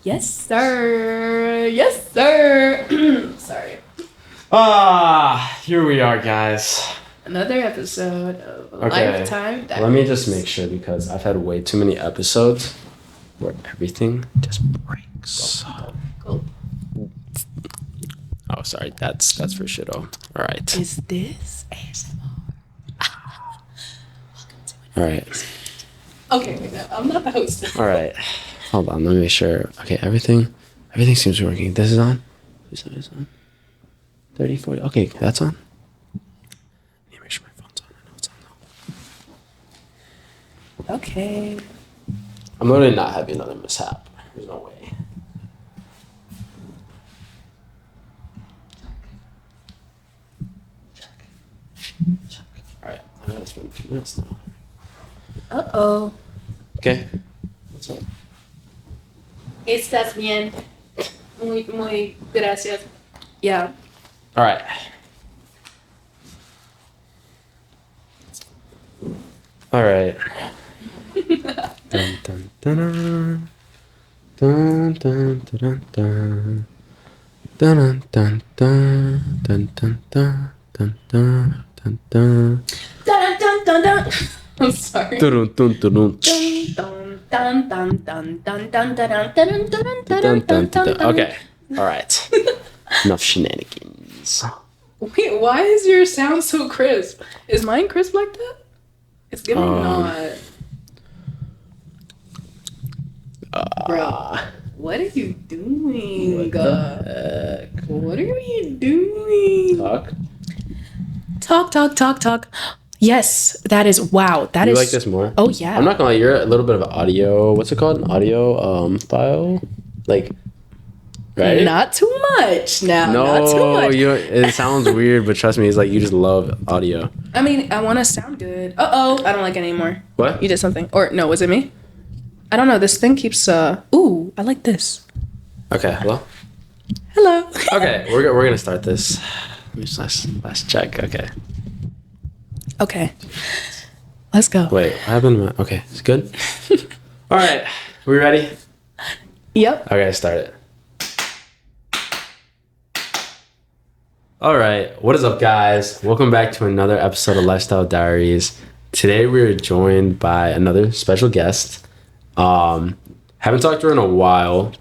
Yes, sir. Yes, sir. Sorry. Here we are, guys. Another episode of Okay. Lifetime Diaries. Let me just make sure because I've had way too many episodes where everything just breaks. Go. Oh, sorry. That's for shit. Oh, all right. Is this ASMR? Welcome to it. All right. Okay, wait, no, I'm not the host. All right. Hold on. Let me make sure. Okay, everything seems to be working. This is on. This is on. 30, 40. Okay, that's on. Let me make sure my phone's on. I know it's on now. Okay. I'm literally not having another mishap. There's no way. Check. All right. I know it's been a few minutes now. Uh-oh. Okay. What's up? Estás bien. Muy gracias. Yeah. All right. All right. Dun, dun, dun, dun, dun, dun, dun, dun. Dun, dun, dun, dun, dun, dun, dun, dun, dun, dun. Dun, dun, dun, dun. I'm sorry. Dun, dun, dun, dun. Dun, dun, dun, dun, dun, dun, dun, dun, dun, dun, Dun, dun, dun, dun. dun. Okay. All right. Enough shenanigans. Wait, why is your sound so crisp? Is mine crisp like that? It's giving not. Bro, what are you doing? What are you doing? Talk. Yes, that is wow. That You is. like this more? Oh yeah. I'm not gonna lie, you're a little bit of an audio. What's it called? An audio file, like, right? Not too much now. No, Not too much. it sounds weird, but trust me, it's like you just love audio. I mean, I want to sound good. I don't like it anymore. What? You did something, or no? Was it me? I don't know. This thing keeps. Ooh, I like this. Okay, hello. Hello. Okay, we're gonna start this. Let me just last check. Okay. Okay. Let's go. Wait, what happened? Okay, it's good. All right, we ready? Yep. Okay, start it. All right, what is up, guys? Welcome back to another episode of Lifestyle Diaries. Today we're joined by another special guest. Haven't talked to her in a while.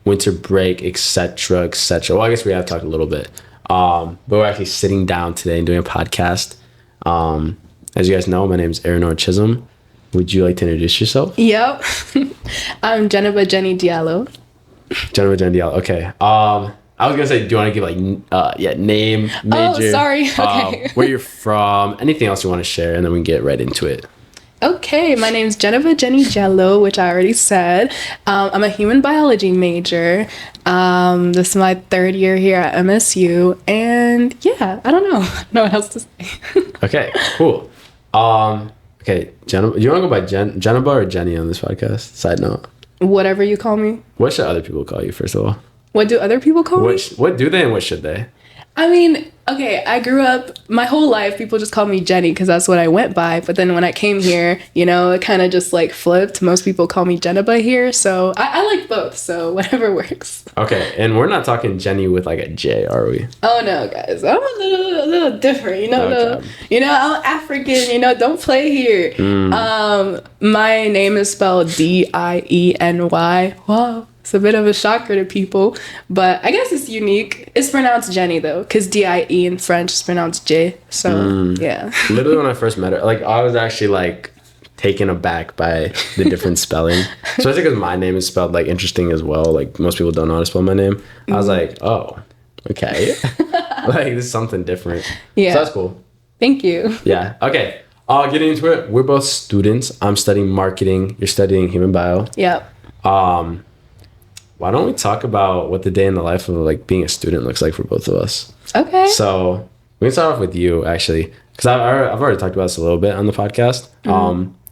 Winter break, etc., etc. Well, I guess we have talked a little bit. But we're actually sitting down today and doing a podcast. As you guys know, my name is Aaron Chisholm. Would you like to introduce yourself? Yep. I'm Djeneba Jenny Diallo. Djeneba Jenny Diallo. Okay. I was gonna say, do you want to give like name, major? Oh, sorry. Okay. Where you're from, anything else you want to share, and then we can get right into it. Okay, my name's Djeneba Jenny Diallo, which I already said. I'm a human biology major. This is my third year here at MSU, and yeah, I don't know what else to say. Okay, cool. Okay, Djeneba, you want to go by Djeneba or Jenny on this podcast? Side note. Whatever you call me. What should other people call you, first of all? What do other people call me? What do they and what should they? I mean, okay, I grew up, my whole life, people just call me Jenny because that's what I went by. But then when I came here, it kind of just like flipped. Most people call me Djeneba here. So I like both. So whatever works. Okay, and we're not talking Jenny with like a J, are we? Oh no, guys. I'm a little different. Okay. I'm African, don't play here. My name is spelled Dieny. Wow. It's a bit of a shocker to people, but I guess it's unique. It's pronounced Jenny though, because Die in French is pronounced J. So yeah. Literally when I first met her, like I was actually like taken aback by the different spelling, especially because my name is spelled like interesting as well. Like most people don't know how to spell my name. I was like, oh, okay, like this is something different. Yeah. So that's cool. Thank you. Yeah. Okay. Getting into it. We're both students. I'm studying marketing. You're studying human bio. Yep. Why don't we talk about what the day in the life of like being a student looks like for both of us? Okay. So we can start off with you actually, because I've already talked about this a little bit on the podcast.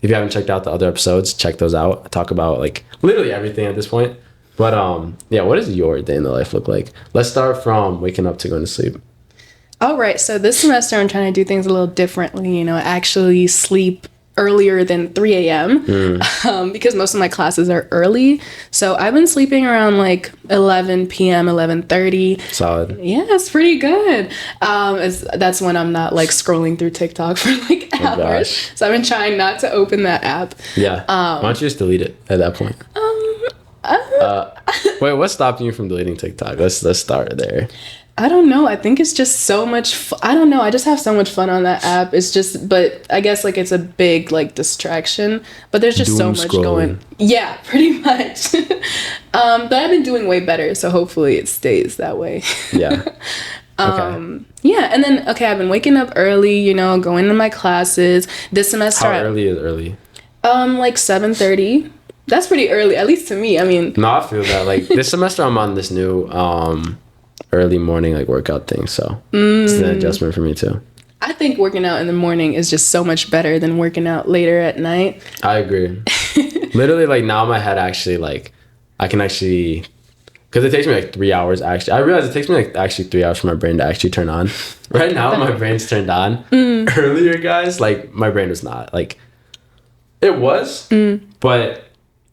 If you haven't checked out the other episodes, check those out. I talk about like literally everything at this point. But yeah, what does your day in the life look like? Let's start from waking up to going to sleep. All right. So this semester I'm trying to do things a little differently. Actually sleep earlier than 3 a.m. Because most of my classes are early. So I've been sleeping around like 11 p.m., 11:30. Solid. Yeah, it's pretty good. That's when I'm not like scrolling through TikTok for like hours. Gosh. So I've been trying not to open that app. Yeah. Why don't you just delete it at that point? Wait, what's stopping you from deleting TikTok? Let's start there. I don't know. I think it's just so much. I don't know. I just have so much fun on that app. It's just, but I guess like it's a big like distraction. But there's just so much going. Yeah, pretty much. But I've been doing way better, so hopefully it stays that way. Yeah. Okay. Yeah, and then I've been waking up early. You know, going to my classes this semester. How early is early? Like 7:30. That's pretty early, at least to me. I mean. No, I feel that. Like this semester, I'm on this new early morning like workout thing, so it's an adjustment for me too. I think working out in the morning is just so much better than working out later at night. I agree. Literally, like now my head actually like I can actually, because it takes me like 3 hours actually. I realize it takes me like actually 3 hours for my brain to actually turn on. Right now my brain's turned on. Earlier, guys, like my brain was not. Like it was, but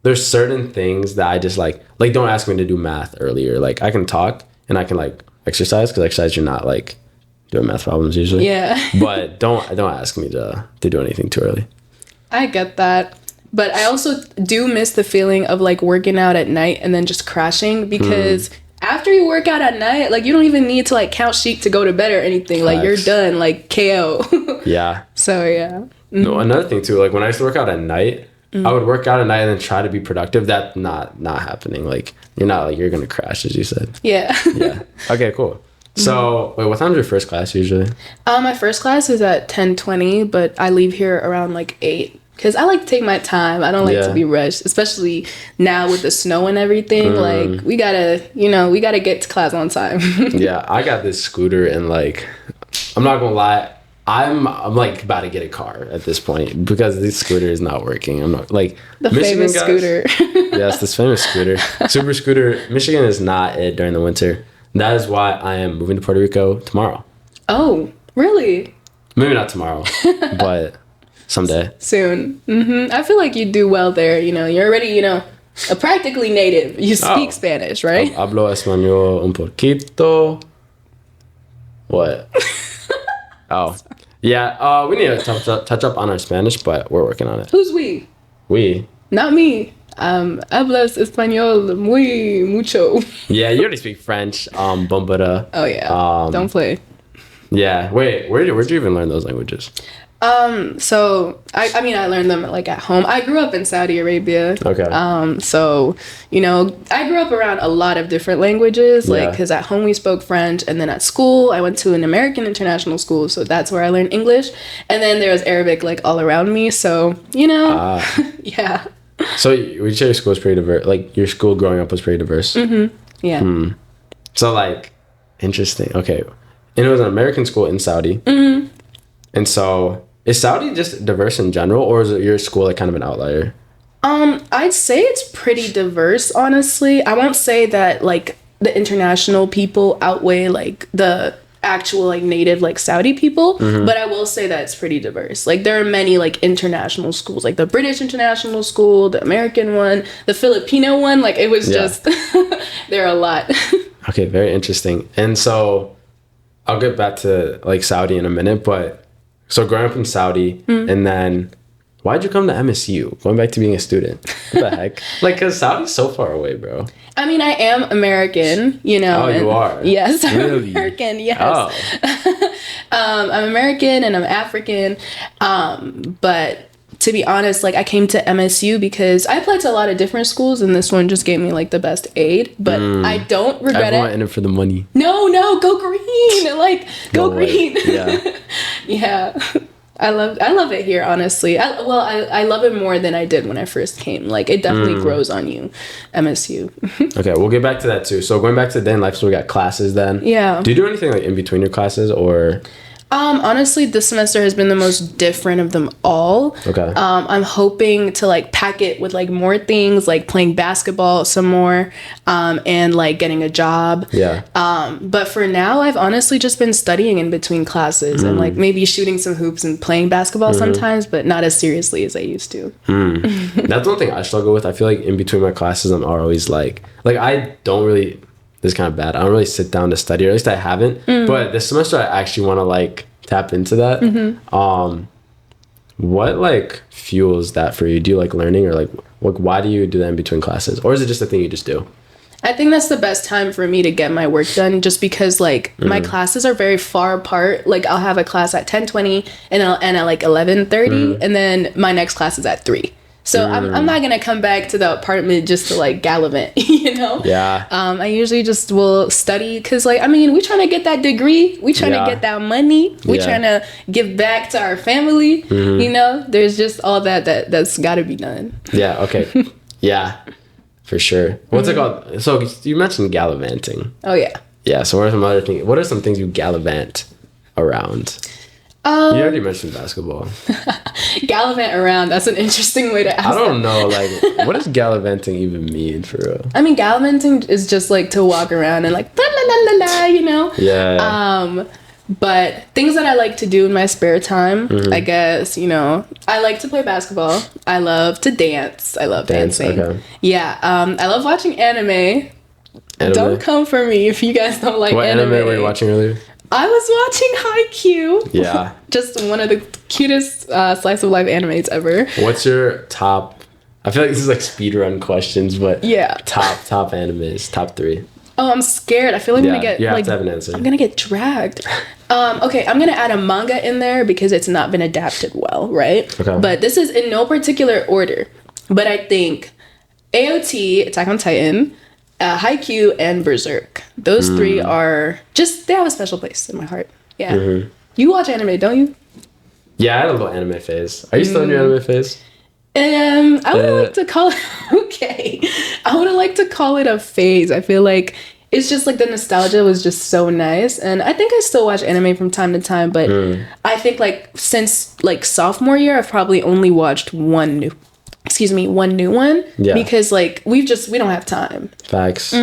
there's certain things that I just like don't ask me to do math earlier. Like I can talk and I can like exercise, because exercise you're not like doing math problems usually. Yeah. But don't ask me to do anything too early. I get that. But I also do miss the feeling of like working out at night and then just crashing, because after you work out at night, like you don't even need to like count sheep to go to bed or anything. Like you're done, like KO. Yeah. So yeah. No, another thing too, like when I used to work out at night, I would work out at night and then try to be productive. That's not happening. Like you're not like you're gonna crash, as you said. Yeah. Yeah. Okay, cool. So wait, what time's your first class usually? My first class is at 10:20, but I leave here around like 8. Because I like to take my time. I don't like to be rushed, especially now with the snow and everything. Like we gotta get to class on time. Yeah, I got this scooter and like, I'm not gonna lie, I'm like about to get a car at this point because this scooter is not working. I'm not like the Michigan famous guys, scooter. Yes, this famous scooter, super scooter. Michigan is not it during the winter. That is why I am moving to Puerto Rico tomorrow. Oh, really? Maybe not tomorrow, but someday. Soon. I feel like you do well there. You know, you're already, a practically native. You speak Spanish, right? Hablo español un poquito. What? Oh. Yeah, we need to touch up on our Spanish, but we're working on it. Who's we? We. Not me. Hablas español mucho. Yeah, you already speak French. Bombada. Oh, yeah. Don't play. Yeah. Wait, where'd you even learn those languages? So I mean, I learned them like at home. I grew up in Saudi Arabia. Okay. So, I grew up around a lot of different languages, like, because at home we spoke French, and then at school I went to an American international school, so that's where I learned English. And then there was Arabic like all around me, so, yeah. So would you say your school was pretty diverse? Like your school growing up was pretty diverse? Yeah. So like, interesting. Okay. And it was an American school in Saudi. And so is Saudi just diverse in general, or is it your school like kind of an outlier? I'd say it's pretty diverse, honestly. I won't say that like the international people outweigh like the actual like native like Saudi people, but I will say that it's pretty diverse. Like there are many like international schools, like the British international school, the American one, the Filipino one. Like it was just there are a lot. Okay, very interesting. And so I'll get back to like Saudi in a minute, but so growing up in Saudi, and then why'd you come to MSU? Going back to being a student. What the heck? Like, because Saudi's so far away, bro. I mean, I am American, Oh, you are? Yes, I'm really? American, yes. Oh. I'm American and I'm African. But to be honest, like I came to MSU because I applied to a lot of different schools and this one just gave me like the best aid. But I don't regret Everyone in it for the money. No, go green. Like, go green. Yeah. Yeah. I love it here, honestly. I love it more than I did when I first came. Like, it definitely grows on you, MSU. Okay, we'll get back to that too. So going back to day in life, so we got classes then. Yeah. Do you do anything like in between your classes or? Honestly, this semester has been the most different of them all. Okay. I'm hoping to like pack it with like more things, like playing basketball some more, and like getting a job. Yeah. But for now, I've honestly just been studying in between classes and like maybe shooting some hoops and playing basketball sometimes, but not as seriously as I used to. That's one thing I struggle with. I feel like in between my classes, I'm always like I don't really. This is kind of bad. I don't really sit down to study, or at least I haven't. But this semester, I actually want to like tap into that. What like fuels that for you? Do you like learning, or like why do you do that in between classes, or is it just a thing you just do? I think that's the best time for me to get my work done, just because like my classes are very far apart. Like I'll have a class at 10:20 and I'll end at like 11:30, and then my next class is at 3. So I'm not gonna come back to the apartment just to like gallivant, you know? Yeah. I usually just will study because like, I mean, we trying to get that degree. We trying to get that money. We trying to give back to our family. You know, there's just all that's gotta be done. Yeah. Okay. Yeah, for sure. What's it called? So you mentioned gallivanting. Oh yeah. Yeah. So what are some other things? What are some things you gallivant around? You already mentioned basketball. Gallivant around. That's an interesting way to ask. I don't know. Like, what does gallivanting even mean for real? I mean, gallivanting is just like to walk around and like la la la la la, you know. Yeah. But things that I like to do in my spare time, I guess, you know, I like to play basketball. I love to dance. I love dancing. Okay. Yeah. I love watching anime. Don't come for me if you guys don't like what anime. What anime were you watching earlier? I was watching Haikyuu. Yeah. Just one of the cutest slice of life animes ever. What's your top? I feel like this is like speedrun questions, but yeah, top animes, top 3. Oh, I'm scared. I feel like I'm gonna get you have like to have an answer. I'm gonna get dragged. Okay, I'm gonna add a manga in there because it's not been adapted well, right? Okay. But this is in no particular order. But I think AOT, Attack on Titan, Haikyuu, and Berserk. Those 3 are just, they have a special place in my heart. Yeah. You watch anime, don't you? Yeah, I had a little anime phase. Are you still in your anime phase? I would like to call it, okay. I would like to call it a phase. I feel like it's just like the nostalgia was just so nice. And I think I still watch anime from time to time, but I think like since like sophomore year, I've probably only watched one new one. Yeah. Because like we don't have time. Facts.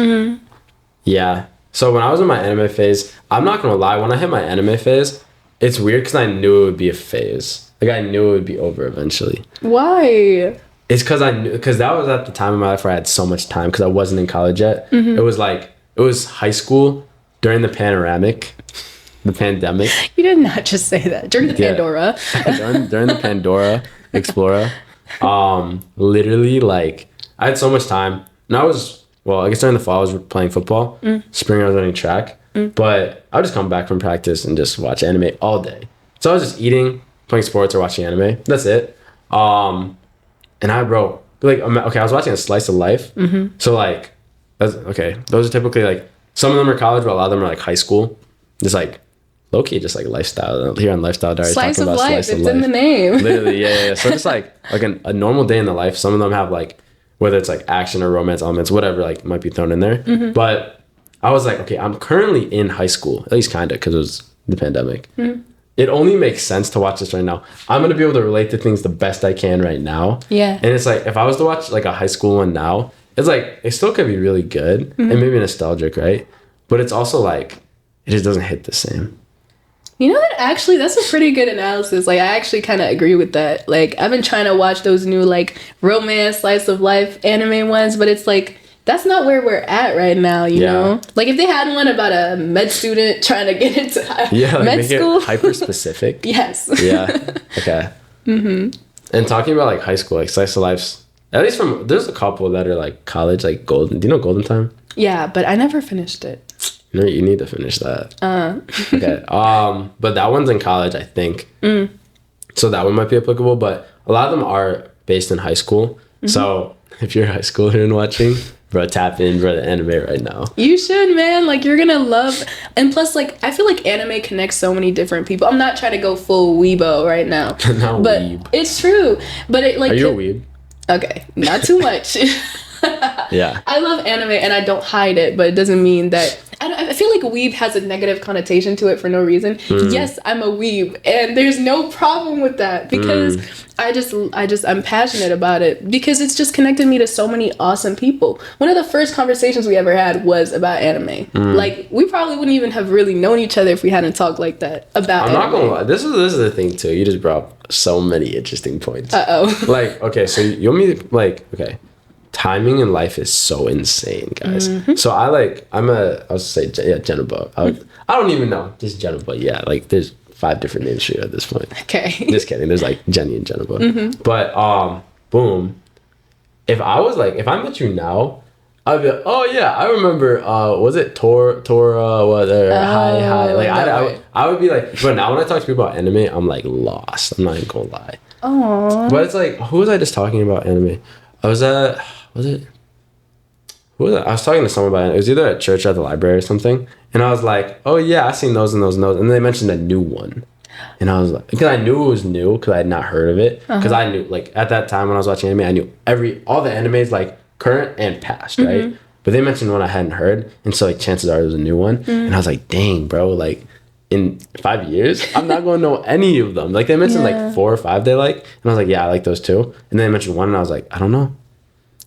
Yeah. So when I was in my anime phase, I'm not gonna lie, when I hit my anime phase, it's weird because I knew it would be a phase. Like I knew it would be over eventually. Why? It's because that was at the time in my life where I had so much time because I wasn't in college yet. It was high school during the pandemic. You did not just say that. During the Pandora. during the Pandora Explorer. Literally like I had so much time. And I guess during the fall I was playing football. Spring I was running track. But I would just come back from practice and just watch anime all day. So I was just eating, playing sports, or watching anime. That's it. And I was watching a slice of life. So like, those are typically like, some of them are college, but a lot of them are like high school. Just like, low-key, just like lifestyle. Here on Lifestyle Diaries, slice of life, it's in the name. Literally, yeah. So just like a normal day in the life. Some of them have like, whether it's like action or romance elements, whatever, like might be thrown in there. But I was like, okay, I'm currently in high school, at least kind of, because it was the pandemic. It only makes sense to watch this right now. I'm going to be able to relate to things the best I can right now. Yeah. And it's like, if I was to watch like a high school one now, it's like, it still could be really good and maybe nostalgic, right? But it's also like, it just doesn't hit the same. You know what? Actually, that's a pretty good analysis. Like, I actually kind of agree with that. Like, I've been trying to watch those new, like, romance, slice of life anime ones, but it's like, that's not where we're at right now, you know? Like, if they had one about a med student trying to get into med school. Hyper specific. Yes. Yeah. Okay. And talking about, like, high school, like, slice of life's, at least there's a couple that are, like, college, like, Golden. Do you know Golden Time? Yeah, but I never finished it. No, you need to finish that. Okay. But that one's in college, I think. So that one might be applicable, but a lot of them are based in high school. So if you're a high schooler and watching, bro, tap in, bro, the anime right now. You should, man. Like, you're gonna love, and plus, like, I feel like anime connects so many different people. I'm not trying to go full weebo right now, but weeb. It's true. But it like, are you a weeb? Okay, not too much. Yeah. I love anime and I don't hide it, but it doesn't mean that I feel like weeb has a negative connotation to it for no reason. Yes, I'm a weeb, and there's no problem with that because I'm passionate about it because it's just connected me to so many awesome people. One of the first conversations we ever had was about anime. Like, we probably wouldn't even have really known each other if we hadn't talked like that about anime. I'm not gonna lie. This is the thing too. You just brought up so many interesting points. Like, okay, so you want me to, like, okay. Timing in life is so insane, guys. So I'll say Djeneba. I don't even know, just Djeneba. Yeah, like there's 5 different names for you at this point. Okay. Just kidding. There's like Jenny and Djeneba. But boom. If I met you now, I'd be like, oh yeah, I remember. Was it Tora? Hi. Like I would be like, but now when I talk to people about anime, I'm like lost. I'm not even gonna lie. Oh. But it's like, who was I just talking about anime? I was talking to someone about it. It was either at church or at the library or something. And I was like, oh yeah, I seen those and those and those. And they mentioned a new one. And I was like, because I knew it was new because I had not heard of it. Because I knew, like, at that time when I was watching anime, I knew all the animes, like, current and past, right? But they mentioned one I hadn't heard. And so, like, chances are it was a new one. And I was like, dang, bro, like, in 5 years, I'm not going to know any of them. Like, they mentioned, like, 4 or 5 they like. And I was like, yeah, I like those too. And then they mentioned one and I was like, I don't know.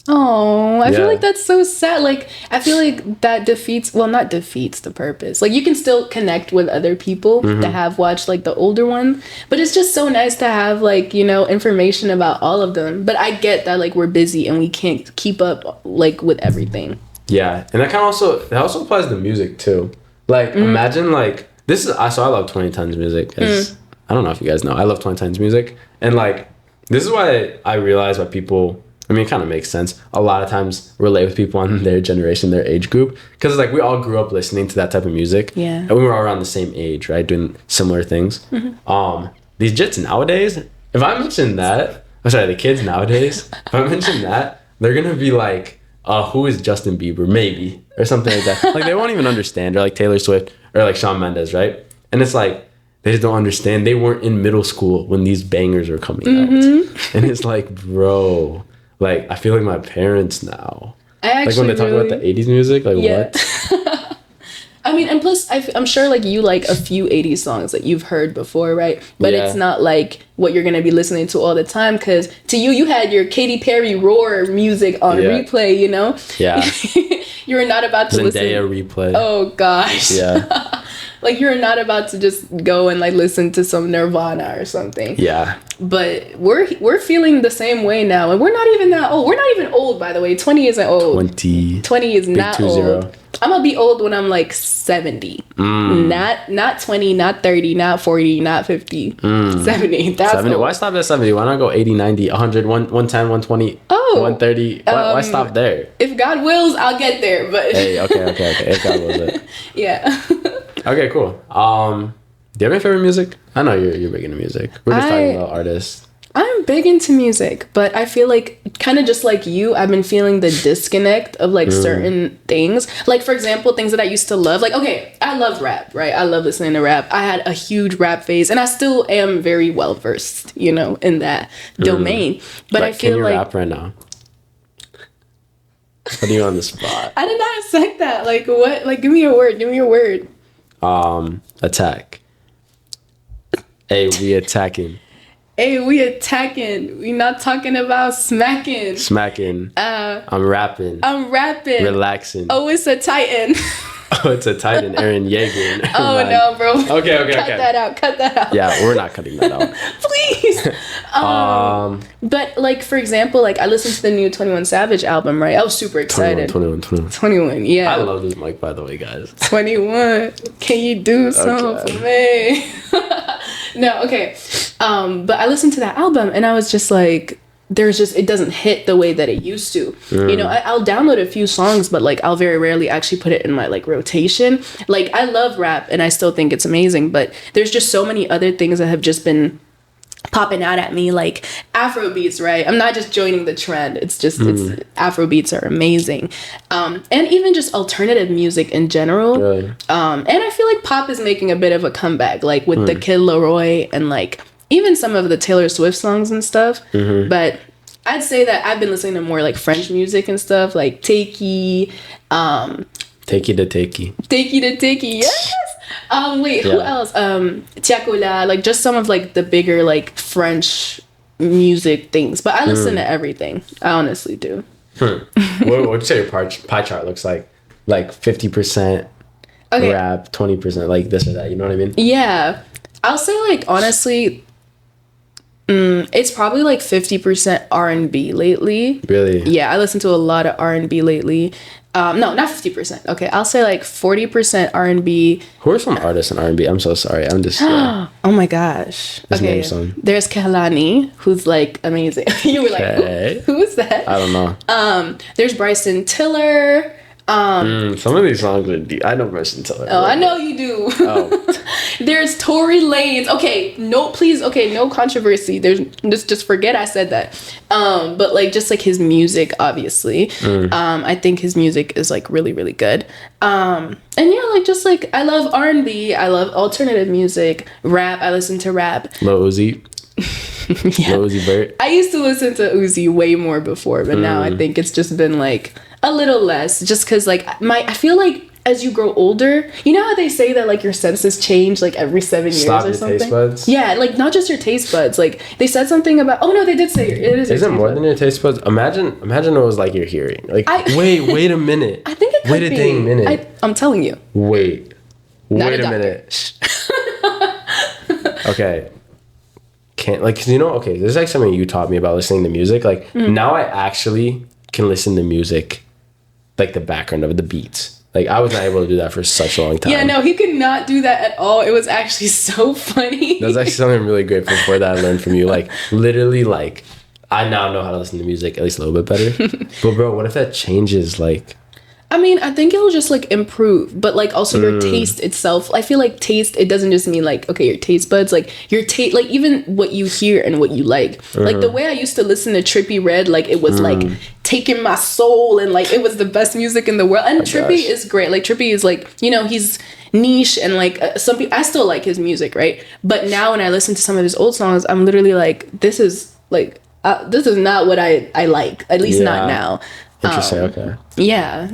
Oh, I feel like that's so sad. Like, I feel like that not defeats the purpose. Like, you can still connect with other people that have watched, like, the older one. But it's just so nice to have, like, you know, information about all of them. But I get that, like, we're busy and we can't keep up, like, with everything. Yeah. And that also applies to music, too. Like, imagine, like, I love 20 Tons music. I don't know if you guys know. I love 20 Tons music. And, like, this is why I realize why people... I mean, it kind of makes sense. A lot of times relate with people on their generation, their age group. Because, like, we all grew up listening to that type of music. Yeah. And we were all around the same age, right? Doing similar things. These jits nowadays, if I mention that... the kids nowadays, if I mention that, they're going to be like, who is Justin Bieber? Maybe. Or something like that. Like, they won't even understand. Or, like, Taylor Swift. Or, like, Shawn Mendes, right? And it's like... They just don't understand. They weren't in middle school when these bangers were coming out. And it's like, bro... Like, I feel like my parents now. Like, when they talk about the 80s music, like, what? I mean, and plus, I'm sure, like, you like a few 80s songs that you've heard before, right? But it's not, like, what you're going to be listening to all the time. Because to you had your Katy Perry Roar music on replay, you know? Yeah. You were not about to Zendaya replay. Oh, gosh. Yeah. Like, you're not about to just go and, like, listen to some Nirvana or something. Yeah. But we're feeling the same way now. And we're not even that old. We're not even old, by the way. 20 isn't old. 20 is not old. I'm going to be old when I'm, like, 70. Not 20, not 30, not 40, not 50. 70. That's 70. old. Why stop at 70? Why not go 80, 90, 100, 110, 120, 130? Why stop there? If God wills, I'll get there. But hey, okay. If God wills it. Yeah. Okay, cool. Do you have any favorite music? I know you're big into music. We're just talking about artists. I'm big into music, but I feel like, kind of just like you, I've been feeling the disconnect of, like, certain things. Like, for example, things that I used to love. Like, okay, I love rap, right? I love listening to rap. I had a huge rap phase, and I still am very well versed, you know, in that domain. But I feel can you like... rap right now? Put you on the spot. I did not expect that. Like, what? Like, give me a word. Attack. Hey, we attacking. We not talking about smacking. I'm rapping. Relaxing. Oh, it's a Titan. Oh, it's a Titan. Aaron Yeager. Oh, no, bro. Okay. Cut that out. Yeah, we're not cutting that out. Please. But, like, for example, like, I listened to the new 21 Savage album, right? I was super excited. 21, yeah. I love this mic, by the way, guys. 21. Can you do something for me? No, okay. But I listened to that album and I was just like, it doesn't hit the way that it used to. You know, I'll download a few songs, but, like, I'll very rarely actually put it in my, like, rotation. Like, I love rap and I still think it's amazing, but there's just so many other things that have just been popping out at me, like Afro beats, right? I'm not just joining the trend. It's just Afro beats are amazing. And even just alternative music in general. Really? And I feel like pop is making a bit of a comeback, like with the Kid Laroi and, like, even some of the Taylor Swift songs and stuff. But I'd say that I've been listening to more, like, French music and stuff, like Takey. Takey to Takey. Takey to Takey, yes. Wait, who else? Tiakola, like just some of like the bigger like French music things. But I listen to everything. I honestly do. What would you say your pie chart looks like? Like 50% rap, 20% like this or that. You know what I mean? Yeah, I'll say like honestly, it's probably like 50% R&B lately. Really? Yeah, I listen to a lot of R&B lately. No, not 50%. Okay, I'll say like 40% R&B. Who are some artists in R&B? I'm so sorry. I'm just. Yeah. Oh my gosh. Name some. There's Kehlani, who's like amazing. You were like, who is that? I don't know. There's Bryson Tiller. Some of these songs are deep. I know Bryson Tiller. Oh, I know you do. Oh. There's Tory Lanez. Okay, no controversy. There's just forget I said that. But like just like his music, obviously. I think his music is like really, really good. And yeah, like just like I love R&B. I love alternative music, rap. I listen to rap. Lil Uzi. Yeah. Lil Uzi Vert. I used to listen to Uzi way more before, but now I think it's just been like a little less, just because like I feel like as you grow older, you know how they say that like your senses change like every 7 years or something. Taste buds? Yeah, like not just your taste buds. Like they said something about. Oh no, they did say it is. Is it more than your taste buds? Imagine it was like your hearing. Like wait a minute. I think it could be. Wait a dang minute. I'm telling you. Wait a minute. Okay. Can't like, cause you know, okay, this is like something you taught me about listening to music. Like now I actually can listen to music, like the background of the beats. Like I was not able to do that for such a long time. Yeah, no, he could not do that at all. It was actually so funny. That's actually something I'm really grateful for that I learned from you. Like literally, like I now know how to listen to music at least a little bit better. But bro, what if that changes? Like, I mean, I think it'll just like improve, but like also your taste itself. I feel like taste, it doesn't just mean like, okay, your taste buds, like your taste, like even what you hear and what you like. Like the way I used to listen to Trippie Redd, like it was like taking my soul and like it was the best music in the world. And Trippie is great. Like Trippie is like, you know, he's niche and like some people, I still like his music, right? But now when I listen to some of his old songs, I'm literally like, this is not what I like, at least not now. Interesting. Okay. Yeah.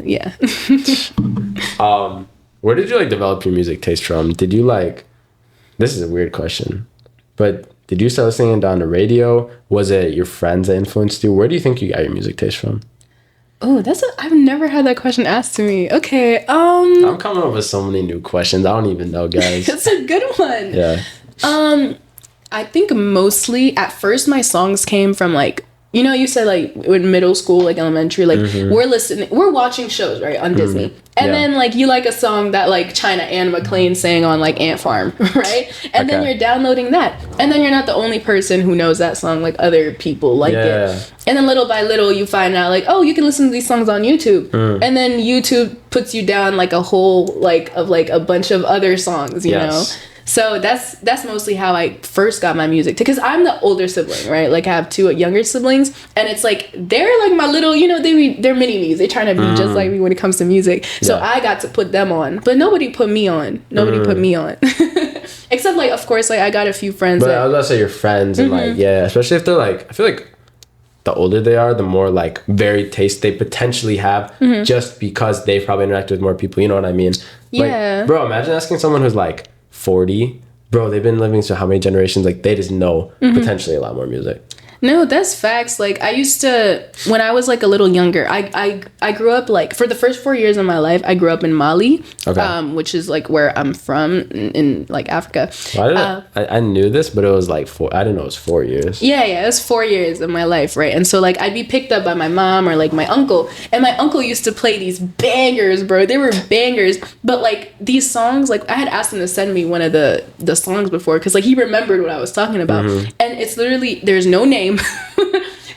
Where did you like develop your music taste from? Did you like? This is a weird question, but did you start listening on the radio? Was it your friends that influenced you? Where do you think you got your music taste from? Oh, I've never had that question asked to me. Okay. I'm coming up with so many new questions. I don't even know, guys. It's a good one. Yeah. I think mostly at first my songs came from like. You know, you said like in middle school, like elementary, like we're watching shows, right, on Disney. And then like you like a song that like China Anne McClain sang on like Ant Farm, right? And then you're downloading that. And then you're not the only person who knows that song, like other people like it. And then little by little you find out like, oh, you can listen to these songs on YouTube. And then YouTube puts you down like a whole like of like a bunch of other songs, you know? So that's mostly how I first got my music, because I'm the older sibling, right? Like I have two younger siblings, and it's like they're like my little, you know, they're mini me's. They're trying to be just like me when it comes to music. So I got to put them on, but nobody put me on. Except like, of course, like I got a few friends. But I was about to say your friends and like especially if they're like, I feel like the older they are, the more like varied taste they potentially have, just because they've probably interacted with more people. You know what I mean? Yeah. Like, bro, imagine asking someone who's like 40, bro, they've been living through how many generations, like they just know potentially a lot more music. No, that's facts. Like I used to, when I was like a little younger, I grew up like for the first 4 years of my life, I grew up in Mali, which is like where I'm from in like Africa. I knew this, but it was like I didn't know it was 4 years. Yeah, it was 4 years of my life, right? And so like I'd be picked up by my mom or like my uncle, and my uncle used to play these bangers, bro. They were bangers, but like these songs, like I had asked him to send me one of the songs before, because like he remembered what I was talking about, and it's literally, there's no name.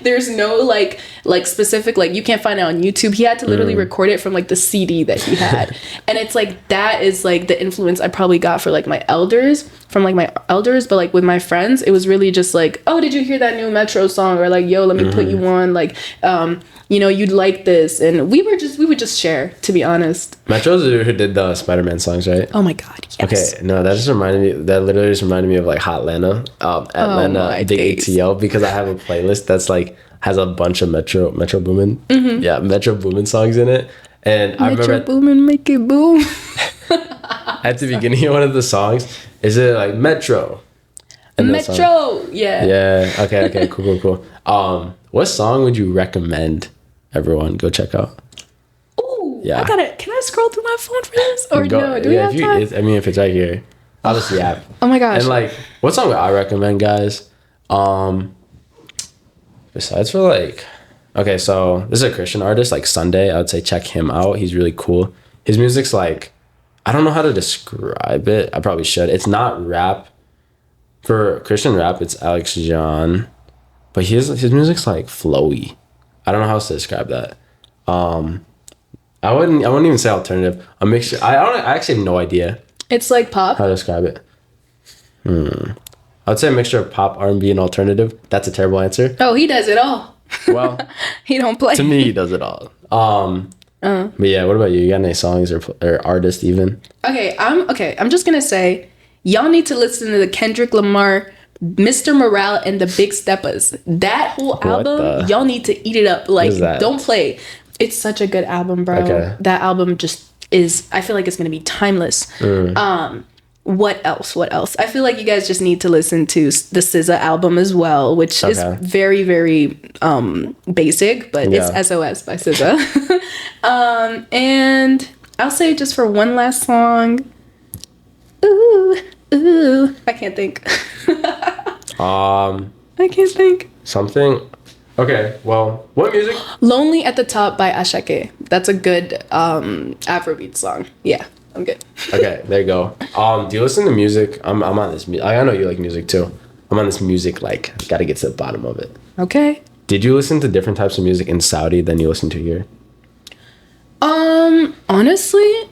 There's no like specific, like you can't find it on YouTube. He had to literally record it from like the CD that he had. And it's like that is like the influence I probably got for like my elders, but like with my friends it was really just like, oh, did you hear that new Metro song, or like, yo, let me put you on, like you know, you'd like this. And we would just share, to be honest. Metro's the dude who did the Spider-Man songs, right? Oh my god, yes. Okay, no, that literally just reminded me of like Hotlanta, Atlanta, Big ATL, because I have a playlist that's like has a bunch of Metro Boomin. Yeah, Metro Boomin songs in it. And I Metro remember boom and make it boom. at the beginning of one of the songs, is it like Metro? And that song- Metro, yeah. Yeah. Okay. Cool. What song would you recommend everyone go check out? Ooh, Yeah. Can I scroll through my phone for this? Or no? Do we have time? If it's right here, I'll just yap. Oh my gosh. And like, what song would I recommend, guys? Besides for like, okay, so this is a Christian artist, like Sunday. I would say check him out. He's really cool. His music's like, I don't know how to describe it. I probably should. It's not rap. For Christian rap, it's Alex John, but his music's like flowy. I don't know how else to describe that. I wouldn't even say alternative. A mixture. I actually have no idea It's like pop. how to describe it. I would say a mixture of pop, R&B, and alternative. That's a terrible answer. Oh, he does it all. Well, He don't play. to me, he does it all. But yeah, what about you? You got any songs or artists even? Okay, I'm just gonna say, y'all need to listen to the Kendrick Lamar, Mr. Morale, and the Big Steppers. That whole album, y'all need to eat it up. Like, don't play. It's such a good album, bro. Okay. That album just is. I feel like it's gonna be timeless. What else? I feel like you guys just need to listen to the SZA album as well, which is very, very basic, but it's SOS by SZA. And I'll say just for one last song, ooh, I can't think. I can't think. Something. Okay, well, what music? Lonely at the Top by Ashake. That's a good Afrobeat song. Yeah, I'm good. Okay, there you go. Do you listen to music? I'm on this. I know you like music too. I'm on this music. Like, gotta get to the bottom of it. Okay. Did you listen to different types of music in Saudi than you listen to here? Honestly,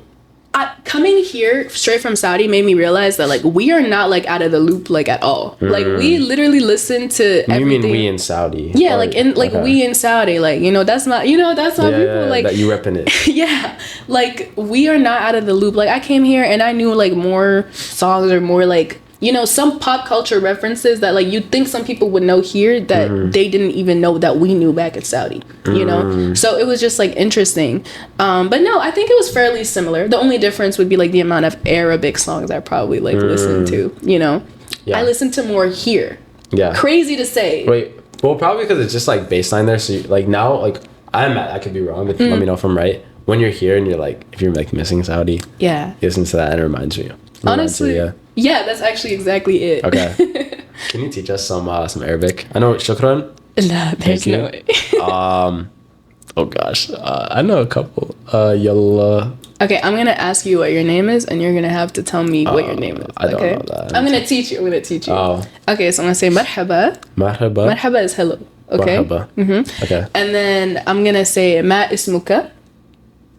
coming here straight from Saudi made me realize that like we are not like out of the loop like at all. Like we literally listen to everything. You mean we in Saudi? Yeah, we in Saudi, like that's not people like that you repping it. Yeah, like we are not out of the loop. Like I came here and I knew like more songs or more like some pop culture references that like you'd think some people would know here that they didn't even know that we knew back in Saudi. So it was just like interesting. But no, I think it was fairly similar. The only difference would be like the amount of Arabic songs I probably like listened to. I listened to more here. Yeah. Crazy to say. Wait, well, probably because it's just like baseline there. So like now, like I could be wrong, but let me know if I'm right. When you're here and you're like, if you're like missing Saudi, yeah, you listen to that and it reminds you. Honestly, yeah, that's actually exactly it. Okay. Can you teach us some Arabic? I know shukran. No, there's no way. Oh gosh, I know a couple. Yalla. Okay, I'm gonna ask you what your name is, and you're gonna have to tell me what your name is. I don't know that. I'm gonna teach you. Oh. Okay, so I'm gonna say marhaba. Marhaba. Marhaba is hello. Okay. Marhaba. Okay. And then I'm gonna say ma ismuka.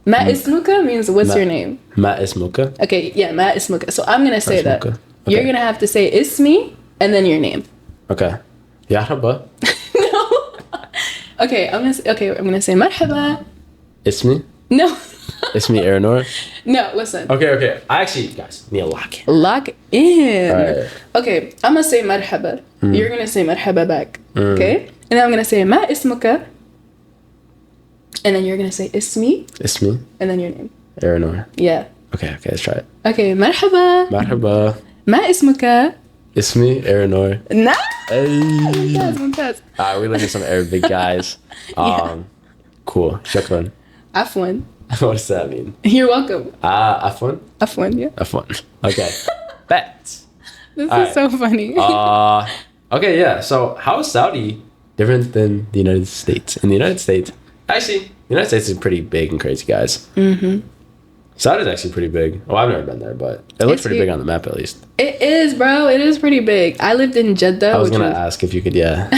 Ma ismuka means what's your name? Ma ismuka. Okay, yeah, ma ismuka. So I'm gonna say that. Okay. You're gonna have to say ismi and then your name. Okay. Yarhaba. No. Okay, I'm gonna say marhaba. Ismi. No. Ismi Aranor. No, listen. Okay. I actually, guys, need to lock in. Lock in. Right. Okay, I'm gonna say marhaba. You're gonna say marhaba back. Okay? And then I'm gonna say ma ismuka. And then you're gonna say ismi. Ismi. And then your name. Aranor. Yeah. Okay, let's try it. Okay, marhaba. Marhaba. Ma ismuka. Ismi Aranor. Nah. Hey. Mumtaz. Alright, we're learning some Arabic, guys. Cool. Shukran. Afwan. What does that mean? You're welcome. Afwan? Afwan, yeah. Afwan. Okay. Bet. This is so funny. Okay, yeah. So how is Saudi different than the United States? In the United States, actually, the United States is pretty big and crazy, guys. Saudi's actually pretty big. Oh, I've never been there, but it looks pretty big on the map, at least. It is, bro. It is pretty big. I lived in Jeddah. I was gonna ask if you could, yeah.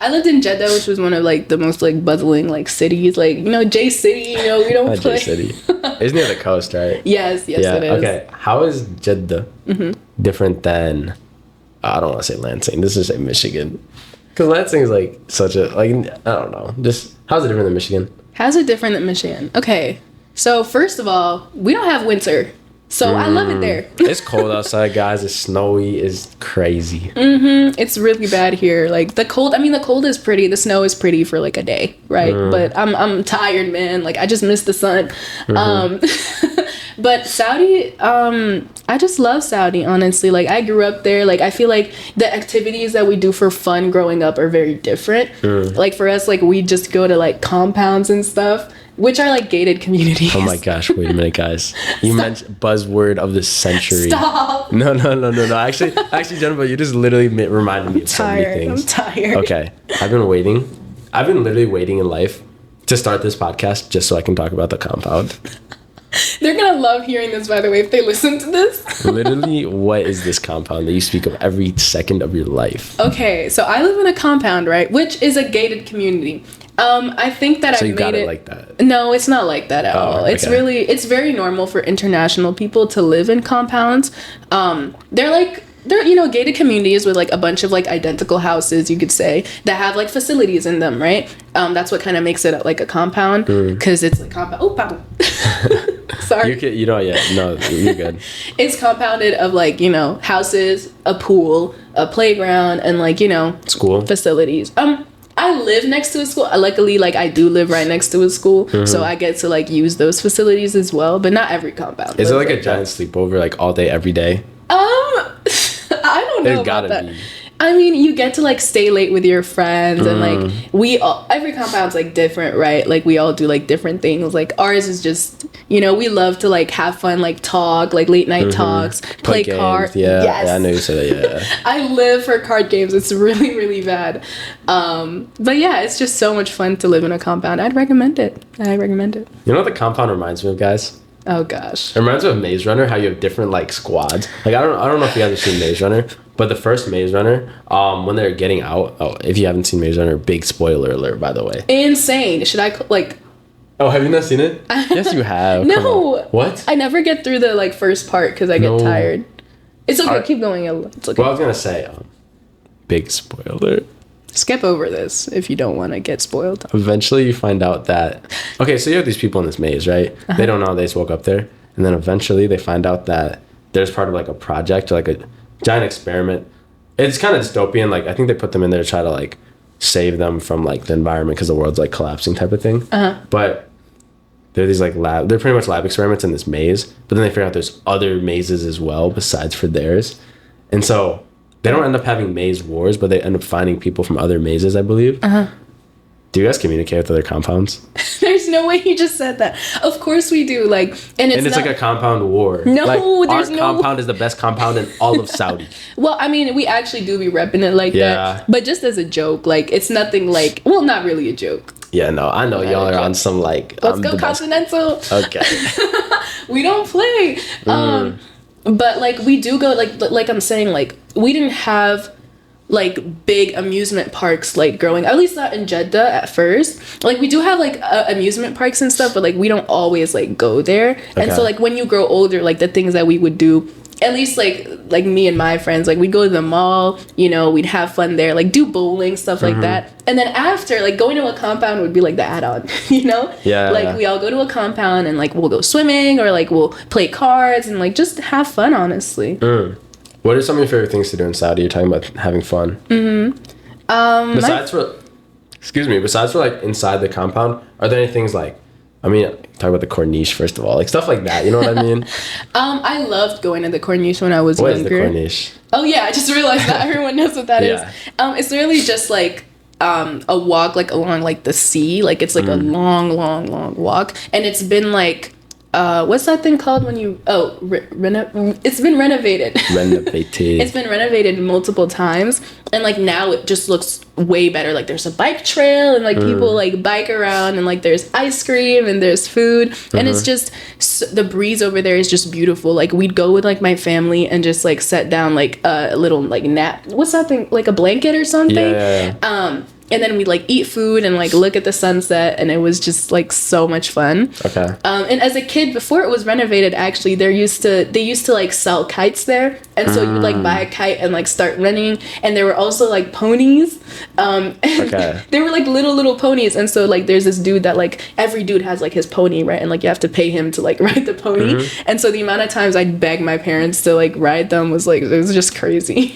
I lived in Jeddah, which was one of like the most like bustling like cities. Like J City. We don't play. J City. It's near the coast, right? Yes, yeah, it is. Okay. How is Jeddah different than? I don't want to say Lansing. This is say Michigan, because Lansing is like such a like I don't know. Just how's it different than Michigan? How's it different than Michigan? Okay, so first of all, we don't have winter. So I love it there. It's cold outside, guys. It's snowy. It's crazy. It's really bad here. Like the cold, I mean the cold is pretty. The snow is pretty for like a day, right? But I'm tired, man. Like I just miss the sun. But Saudi, I just love Saudi, honestly. Like I grew up there. Like I feel like the activities that we do for fun growing up are very different. Like for us, like we just go to like compounds and stuff, which are like gated communities. Oh my gosh, wait a minute, guys. You mentioned buzzword of the century. Stop. No. Actually, Djeneba, you just literally reminded me of so many things. I'm tired. Okay, I've been literally waiting in life to start this podcast just so I can talk about the compound. They're gonna love hearing this, by the way, if they listen to this. Literally, what is this compound that you speak of every second of your life? Okay, so I live in a compound, right, which is a gated community. I think that So I you made got it it like that. No, it's not like that at all. okay. It's very normal for international people to live in compounds. They're gated communities with like a bunch of like identical houses, you could say, that have like facilities in them, right? That's what kind of makes it like a compound, because it's like compound. Oh, pardon. Sorry. You're good. It's compounded of like, houses, a pool, a playground, and like, School facilities. I live next to a school. Luckily, like I do live right next to a school, so I get to like use those facilities as well. But not every compound. Is it like a giant sleepover, like all day, every day? I don't know There's about gotta that. be. I mean, you get to like stay late with your friends, and like every compound's like different, right? Like we all do like different things. Like ours is just, we love to like have fun, like talk, like late night talks, play cards. Yeah, Yes. yeah, I know you said that. Yeah. I live for card games. It's really, really bad. But yeah, it's just so much fun to live in a compound. I'd recommend it. You know what the compound reminds me of, guys? Oh gosh. It reminds me of Maze Runner, how you have different like squads. Like I don't know if you ever seen Maze Runner, but the first Maze Runner, when they're getting out. Oh, if you haven't seen Maze Runner, big spoiler alert, by the way. Insane. Should I like? Oh, have you not seen it? Yes, you have. Come No. on. What? I never get through the like first part because I get tired. It's okay. Keep going. It's okay. Well, I was gonna say, big spoiler. Skip over this if you don't want to get spoiled. Eventually, you find out that so you have these people in this maze, right? They don't know they just woke up there, and then eventually they find out that there's part of like a project, or like a giant experiment. It's kind of dystopian. Like I think they put them in there to try to like save them from like the environment because the world's like collapsing type of thing. But they're these like they're pretty much lab experiments in this maze. But then they figure out there's other mazes as well besides for theirs, and so they don't end up having maze wars, but they end up finding people from other mazes, I believe. Do you guys communicate with other compounds? There's no way you just said that. Of course we do. Like, and it's like a compound war. No, like, there's our no. compound is the best compound in all of Saudi. Well, I mean, we actually do be repping it like that, but just as a joke. Like, it's nothing like. Well, not really a joke. Yeah, no, I know y'all are on some like. Let's go Continental. Okay. We don't play. But like we do go like I'm saying, like we didn't have like big amusement parks like growing, at least not in Jeddah at first. Like we do have like amusement parks and stuff, but like we don't always like go there. And so like when you grow older, like the things that we would do, at least like me and my friends, like we'd go to the mall, we'd have fun there, like do bowling, stuff like that. And then after, like going to a compound would be like the add-on, Yeah. Like we all go to a compound and like we'll go swimming or like we'll play cards and like just have fun, honestly. What are some of your favorite things to do in Saudi? You're talking about having fun. Besides for like inside the compound, are there any things like, talk about the Corniche first of all, like stuff like that, you know what I mean? I loved going to the Corniche when I was younger. What is the Corniche? Oh yeah, I just realized that everyone knows what that is. It's really just like a walk like along like the sea, like it's like a long walk, and it's been like what's that thing called when you it's been renovated. It's been renovated multiple times, and like now it just looks way better. Like there's a bike trail and like people like bike around, and like there's ice cream and there's food, and it's just the breeze over there is just beautiful. Like we'd go with like my family and just like set down like a little like nap, what's that thing, like a blanket or something. And then we like eat food and like look at the sunset, and it was just like so much fun. Okay. And as a kid, before it was renovated, actually, they used to like sell kites there, and so you like buy a kite and like start running. And there were also like ponies. Okay. They were like little ponies, and so like there's this dude that like every dude has like his pony, right? And like you have to pay him to like ride the pony. And so the amount of times I'd beg my parents to like ride them was like, it was just crazy.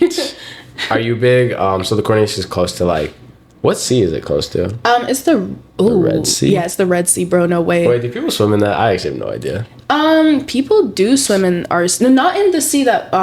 Are you big? So the Corniche is close to like, what sea is it close to? It's the Red Sea? Yeah, it's the Red Sea, bro. No way. Wait, do people swim in that? I actually have no idea. People do swim in ours. No, not in the sea that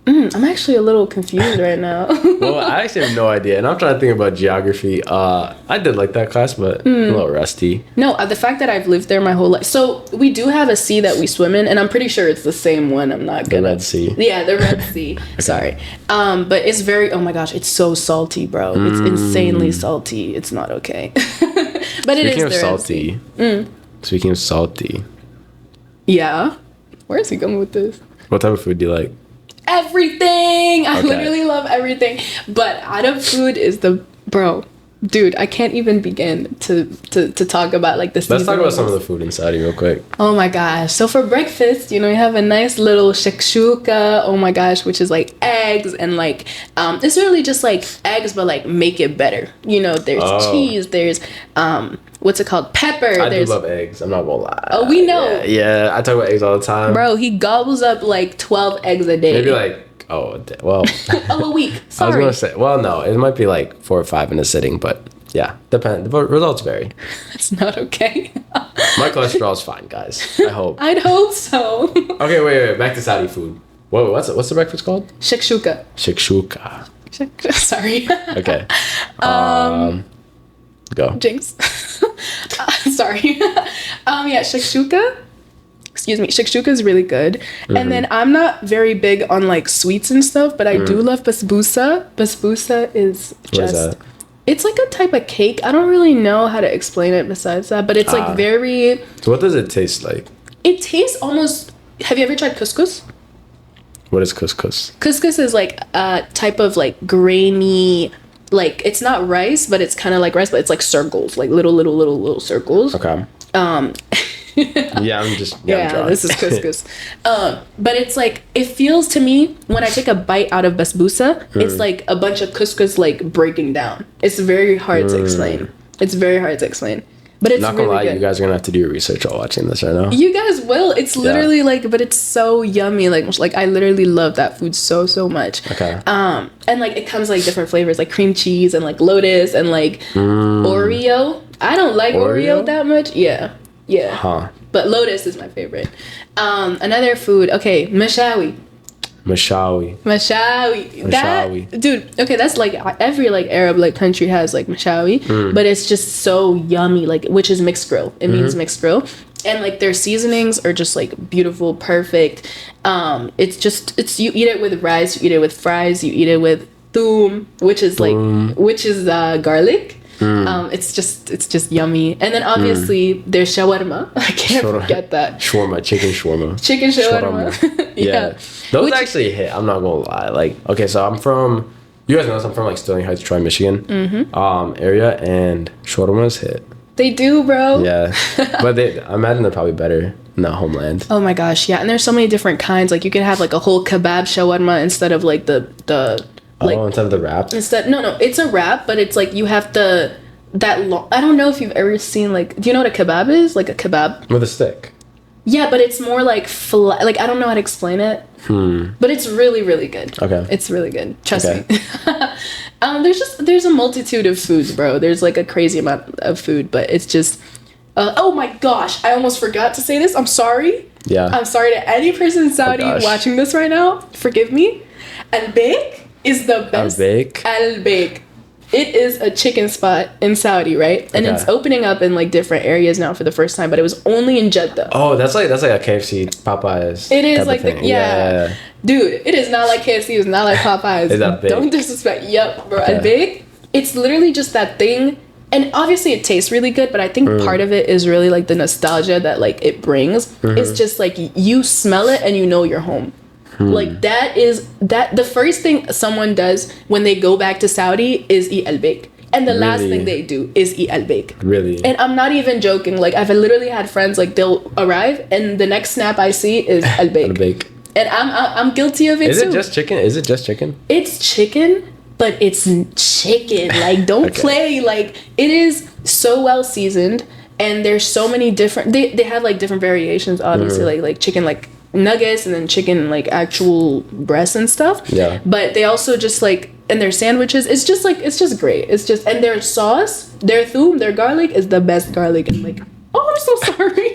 I'm actually a little confused right now. Well, I actually have no idea, and I'm trying to think about geography. I did like that class, but I'm a little rusty. No, the fact that I've lived there my whole life. So we do have a sea that we swim in, and I'm pretty sure it's the same one. I'm not gonna. The Red Sea. Yeah, the Red Sea. Okay. Sorry. But it's very. Oh my gosh, it's so salty, bro. It's insanely salty. It's not okay. But it is the Red Sea. Speaking of salty. Yeah. Where is he going with this? What type of food do you like? Everything. I literally love everything. But out of food is dude, I can't even begin to talk about like this. Let's talk about some of the food in Saudi real quick. Oh my gosh. So for breakfast, you have a nice little shakshuka, oh my gosh, which is like eggs and like it's really just like eggs but like make it better. There's cheese, there's what's it called? Pepper. I do love eggs. I'm not gonna lie. Oh, we know. Yeah, I talk about eggs all the time. Bro, he gobbles up like 12 eggs a day. Maybe like, a week. Sorry. I was gonna say, well, no, it might be like 4 or 5 in a sitting, but yeah, depends. The results vary. That's not okay. My cholesterol's fine, guys. I hope. I'd hope so. Okay, wait. Back to Saudi food. Whoa, what's the breakfast called? Shakshuka. Shakshuka. Sorry. Okay. Go. Jinx. Sorry. Yeah, shakshuka. Excuse me. Shakshuka is really good. And then I'm not very big on like sweets and stuff, but I do love basbousa. Basbousa is just... What is that? It's like a type of cake. I don't really know how to explain it besides that, but it's like very... So what does it taste like? It tastes almost... Have you ever tried couscous? What is couscous? Couscous is like a type of like grainy... Like, it's not rice, but it's kind of like rice, but it's like circles, like little circles. Okay. Yeah, I'm just... Yeah, this is couscous. But it's like, it feels to me, when I take a bite out of basbousa, it's like a bunch of couscous like breaking down. It's very hard to explain. But it's not really gonna lie, good. you guys are gonna have to do your research while watching this right now. You guys will. It's literally like, but it's so yummy. Like I literally love that food so much. Okay. And like it comes like different flavors, like cream cheese and like lotus and like Oreo. I don't like Oreo that much. Yeah. Huh. But lotus is my favorite. Another food. Okay, mashawi. Mashawi. That, dude, okay, that's like every like Arab like country has like mashawi, but it's just so yummy, like, which is mixed grill. It means mixed grill. And like their seasonings are just like beautiful, perfect. It's you eat it with rice, you eat it with fries, you eat it with thoum, which is garlic. It's just yummy. And then obviously there's shawarma. I can't forget that. Chicken shawarma. Chicken shawarma. Yeah. Those actually hit, I'm not gonna lie. Like, okay, so you guys know I'm from like Sterling Heights, Troy, Michigan area, and shawarmas hit. They do, bro. Yeah. But I imagine they're probably better in that homeland. Oh my gosh, yeah. And there's so many different kinds. Like you can have like a whole kebab shawarma instead of like the like, instead of the wrap? No, it's a wrap, but it's like you have I don't know if you've ever seen like, do you know what a kebab is? Like a kebab? With a stick. Yeah, but it's more like flat. Like, I don't know how to explain it. But it's really, really good. Okay. It's really good. Trust me. There's a multitude of foods, bro. There's like a crazy amount of food, but it's just, oh my gosh, I almost forgot to say this. I'm sorry. Yeah. I'm sorry to any person in Saudi watching this right now. Forgive me. Al-Baik is the best. Al-Baik. It is a chicken spot in Saudi, right? And it's opening up in like different areas now for the first time, but it was only in Jeddah. Oh, that's like a KFC, Popeyes. It is like yeah. Dude, it is not like KFC. It's not like Popeyes. Is that big? Don't disrespect. Yep, bro. And big. It's literally just that thing. And obviously it tastes really good, but I think part of it is really like the nostalgia that like it brings. It's just like you smell it and you know you're home. Like the first thing someone does when they go back to Saudi is eat al-Baik. And the last Really? thing they do is eat albake. Really? And I'm not even joking. Like, I've literally had friends, like, they'll arrive, and the next snap I see is albake. Albake. And I'm guilty of it, Is too. it just chicken? Is it just chicken? It's chicken, but it's chicken. Like, don't Okay. play. Like, it is so well seasoned, and there's so many different. They have like different variations, obviously, like chicken like nuggets, and then chicken like actual breasts and stuff. Yeah. But they also just like, and their sandwiches. It's just great. It's just, and their sauce, their thoum, their garlic is the best garlic. And like, oh, I'm so sorry.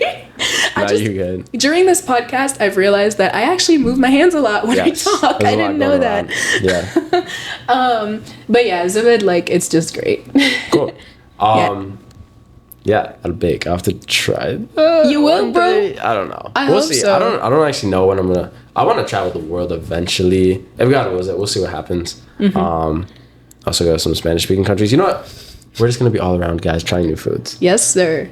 Nah, you're good. During this podcast, I've realized that I actually move my hands a lot when Yes, I talk. there's I a lot didn't know going that. around. Yeah. But yeah, zubid, like, it's just great. Cool. Yeah, albake. I have to try. You will, one bro? day. I don't know. I We'll hope see. so. I don't actually know when I'm gonna. I want to travel the world eventually. If God wills it, we'll see what happens. Also go to some Spanish speaking countries. You know what? We're just gonna be all around, guys, trying new foods. Yes, sir.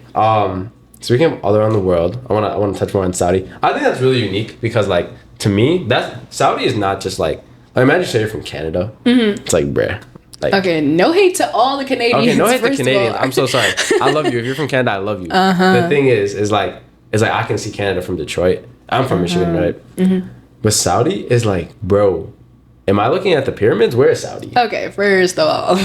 Speaking of all around the world, I wanna touch more on Saudi. I think that's really unique because, like, to me, that Saudi is not just like imagine say you're from Canada. It's like bruh. Like, Okay, no hate to all the Canadians. okay, no hate to first of Canadians. all. I'm so sorry. I love you. If you're from Canada, I love you. The thing is like I can see Canada from Detroit. I'm from Michigan, right? But Saudi is like, bro, am I looking at the pyramids? Where is Saudi? Okay, first of all,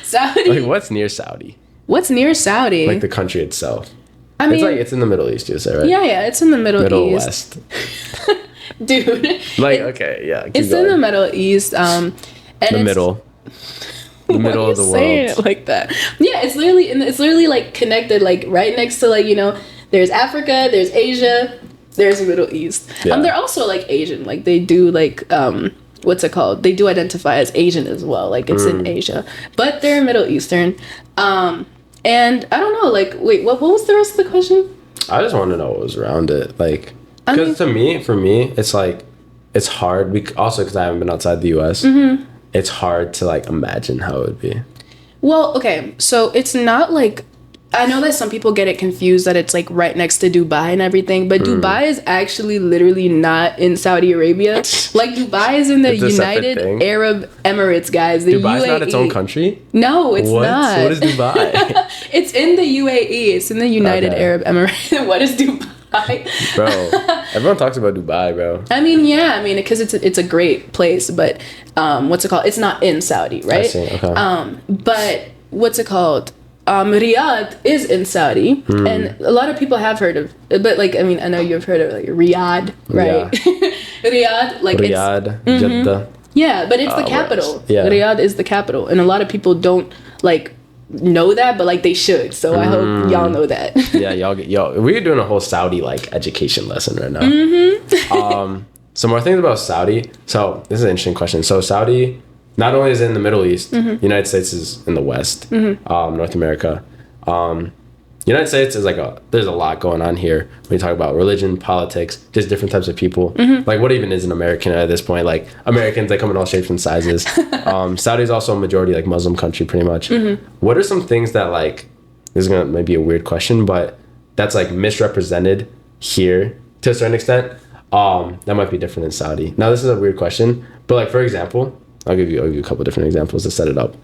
Saudi. Like, what's near Saudi? What's near Saudi? Like the country itself. I mean, It's in the Middle East, you say, right? yeah, it's in the Middle West. East, dude. Like, okay, yeah. Keep It's going. in the Middle East. And The middle. The middle Why of the are you saying world. it like that? Yeah, it's literally like connected, like right next to, like, you know, there's Africa, there's Asia, there's the Middle East. Yeah. They're also like Asian, like they do like what's it called? They do identify as Asian as well, like it's in Asia, but they're Middle Eastern. And I don't know, like, wait, what was the rest of the question? I just want to know what was around it. Like, I mean- because for me, it's like, it's hard. Also, because I haven't been outside the US, it's hard to, like, imagine how it would be. Well, okay, so it's not like, I know that some people get it confused that it's like right next to Dubai and everything, but Dubai is actually literally not in Saudi Arabia. Like, Dubai is in the It's a separate United thing. Arab Emirates, guys. The Dubai's UAE. not its own country? No, it's What? not. What is Dubai? It's in the UAE. It's in the United Okay. Arab Emirates. What is Dubai? Bro, everyone talks about Dubai, bro. I mean, yeah, because it's a great place, but what's it called? It's not in Saudi, right? I see, okay. But what's it called? Riyadh is in Saudi, and a lot of people have heard of, but like, I mean, I know you've heard of like Riyadh, right? Riyadh, like Riyadh, it's, Jeddah. yeah, but it's the where capital. else? Yeah. Riyadh is the capital, and a lot of people don't like know that, but like they should. So I hope y'all know that. Yeah, we're doing a whole Saudi, like, education lesson right now. Some more things about Saudi. So this is an interesting question. So Saudi not only is in the Middle East, United States is in the West, North America. United States is like there's a lot going on here when you talk about religion, politics, just different types of people. Like, what even is an American at this point? Like, Americans, they come in all shapes and sizes. Saudi is also a majority, like, Muslim country, pretty much. What are some things that, like, this is gonna maybe a weird question, but that's, like, misrepresented here to a certain extent? That might be different in Saudi. Now, this is a weird question, but, like, for example, I'll give you a couple different examples to set it up.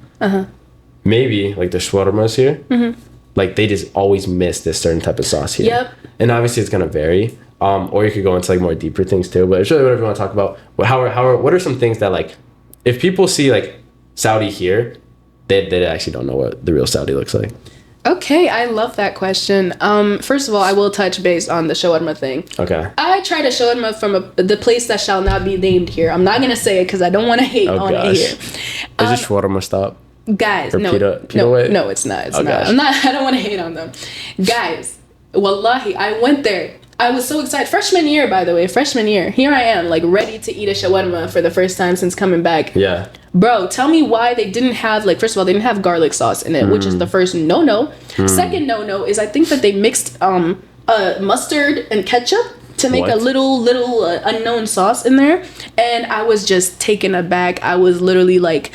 Maybe, like, the shawarmas here. Like, they just always miss this certain type of sauce here. Yep. And obviously it's gonna vary. Or you could go into, like, more deeper things too. But it's really whatever you want to talk about. What are some things that, like, if people see, like, Saudi here, they actually don't know what the real Saudi looks like. Okay, I love that question. First of all, I will touch base on the shawarma thing. Okay. I tried a shawarma from the place that shall not be named here. I'm not gonna say it because I don't want to hate on it gosh. here. Is it shawarma stop? Guys, Or no, pita way? no, it's not. It's Oh, not. gosh. I don't want to hate on them. Guys, wallahi, I went there. I was so excited. Freshman year, by the way, Here I am, like, ready to eat a shawarma for the first time since coming back. Yeah. Bro, tell me why they didn't have, like, first of all, they didn't have garlic sauce in it, which is the first no-no. Second no-no is I think that they mixed mustard and ketchup to make a What? little unknown sauce in there, and I was just taken aback. I was literally, like,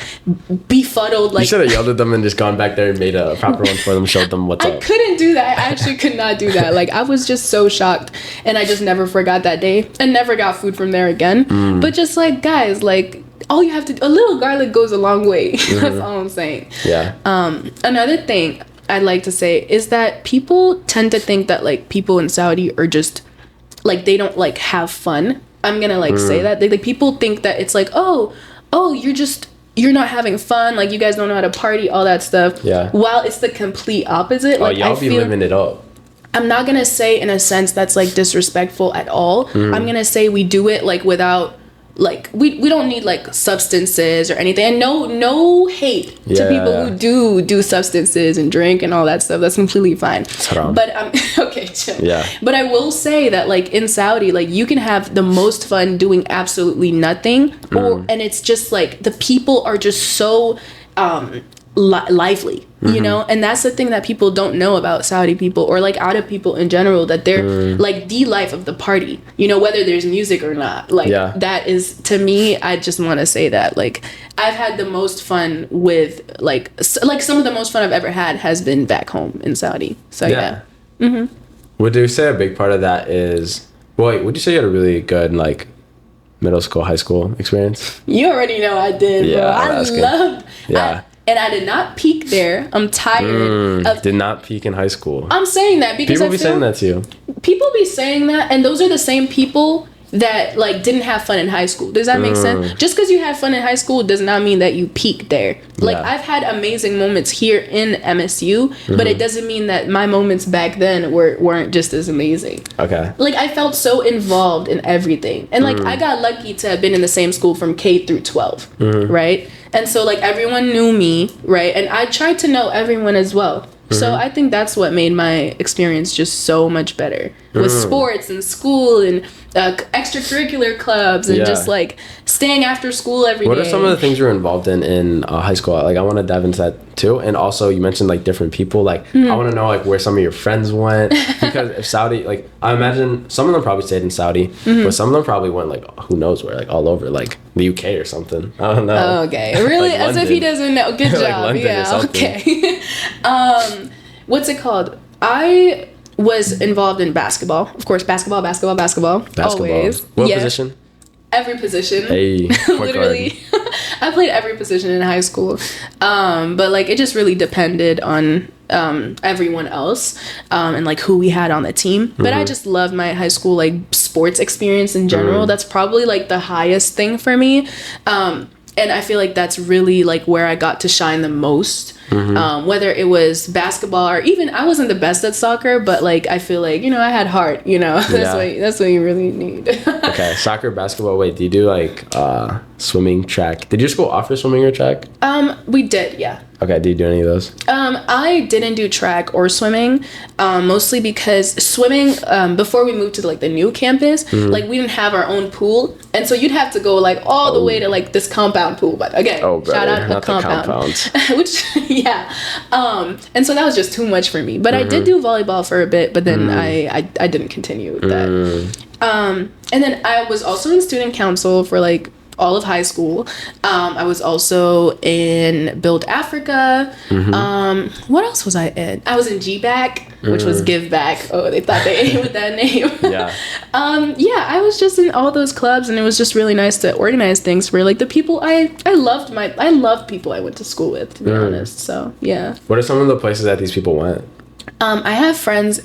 befuddled. You Like, should have yelled at them and just gone back there and made a proper one for them, showed them what's I up. couldn't do that. I actually could not do that. Like, I was just so shocked, and I just never forgot that day and never got food from there again. But just, like, guys, like, all you have to do, a little garlic goes a long way. That's all I'm saying. Yeah. Another thing I'd like to say is that people tend to think that like people in Saudi are just like they don't like have fun. I'm gonna like say that like people think that it's like oh you're not having fun, like you guys don't know how to party, all that stuff. Yeah. While it's the complete opposite. Like y'all be living it up. I'm not gonna say in a sense that's like disrespectful at all. I'm gonna say we do it like without like we don't need like substances or anything, and no hate to people who do substances and drink and all that stuff. That's completely fine. But okay, chill. Yeah. But I will say that like in Saudi, like you can have the most fun doing absolutely nothing, and it's just like the people are just so lively, you know, and that's the thing that people don't know about Saudi people or like Arab people in general, that they're like the life of the party, you know, whether there's music or not. Like that is, to me, I just want to say that like I've had the most fun with like some of the most fun I've ever had has been back home in Saudi. So yeah. Would you say a big part of that is, well, would you say you had a really good like middle school, high school experience? You already know I did, bro. I loved and I did not peak there. I'm tired of... Did not peak in high school. I'm saying that because people be saying that to you. People be saying that, and those are the same people that like didn't have fun in high school. Does that make sense? Just because you had fun in high school does not mean that you peaked there. Like I've had amazing moments here in MSU, but it doesn't mean that my moments back then weren't just as amazing. Okay. Like I felt so involved in everything, and like I got lucky to have been in the same school from K through 12, right? And so like everyone knew me, right? And I tried to know everyone as well. So I think that's what made my experience just so much better with sports and school and extracurricular clubs and just like staying after school every day. What are some of the things you were involved in high school? Like I want to dive into that too. And also you mentioned like different people. Like I want to know like where some of your friends went, because if Saudi, like I imagine some of them probably stayed in Saudi, but some of them probably went like who knows where, like all over, like the UK or something. I don't know. Oh, okay, really? Like as if he doesn't know. Good job. Like yeah. Okay. What's it called? I was involved in basketball. Of course, basketball. Always. What position? Every position. Hey, literally. I played every position in high school. But like it just really depended on everyone else and like who we had on the team. But I just loved my high school like sports experience in general. That's probably like the highest thing for me. And I feel like that's really like where I got to shine the most. Whether it was basketball or even I wasn't the best at soccer, but like I feel like, you know, I had heart, you know. That's what you really need. Okay, soccer, basketball. Wait, do you do like swimming, track? Did your school offer swimming or track? We did, yeah. Okay, did you do any of those? I didn't do track or swimming, mostly because swimming, before we moved to like the new campus, like we didn't have our own pool, and so you'd have to go like all the way to like this compound pool. But again, shout out the compound, which yeah, and so that was just too much for me. But I did do volleyball for a bit, but then I didn't continue with that. And then I was also in student council for like all of high school. I was also in Build Africa. What else was I in? I was in GBAC, which was Give Back. Oh, they thought they ate with that name. Yeah. I was just in all those clubs, and it was just really nice to organize things for like the people I loved people I went to school with, to be honest. So yeah. What are some of the places that these people went? I have a friend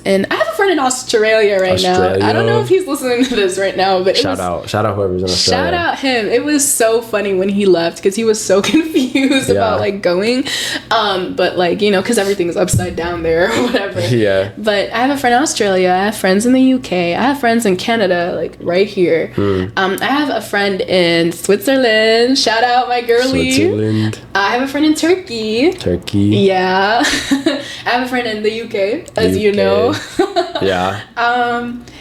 in Australia right now. I don't know if he's listening to this right now, but shout out whoever's in Australia. Shout out him. It was so funny when he left because he was so confused about like going, but like, you know, because everything's upside down there or whatever. Yeah. But I have a friend in Australia. I have friends in the UK. I have friends in Canada, like right here. I have a friend in Switzerland. Shout out my girlie. Switzerland. I have a friend in Turkey. Yeah. I have a friend in the UK, as you know. Yeah.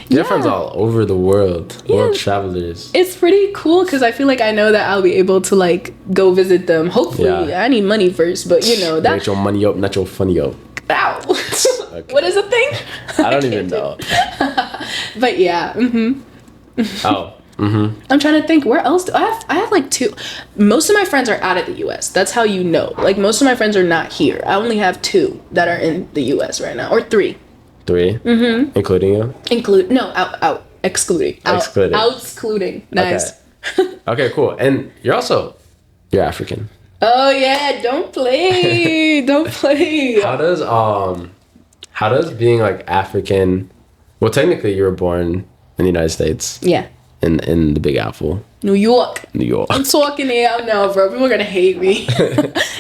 You have friends all over the world. World travelers. It's pretty cool because I feel like I know that I'll be able to like go visit them. Hopefully, I need money first, but you know that. Make your money up, not your funny up. Ow. Okay. What is a thing? I don't even know. But yeah. I'm trying to think, where else do I have like two. Most of my friends are out of the US. That's how you know. Like most of my friends are not here. I only have 2 that are in the US right now, or 3. 3? Including you? Excluding. Excluding. Nice. Okay. Okay, cool. And you're African. Oh yeah, don't play. Don't play. How does being like African, well, technically you were born in the United States. Yeah. In the Big Apple. New York. New York. I'm talking it out now, bro. People are gonna hate me.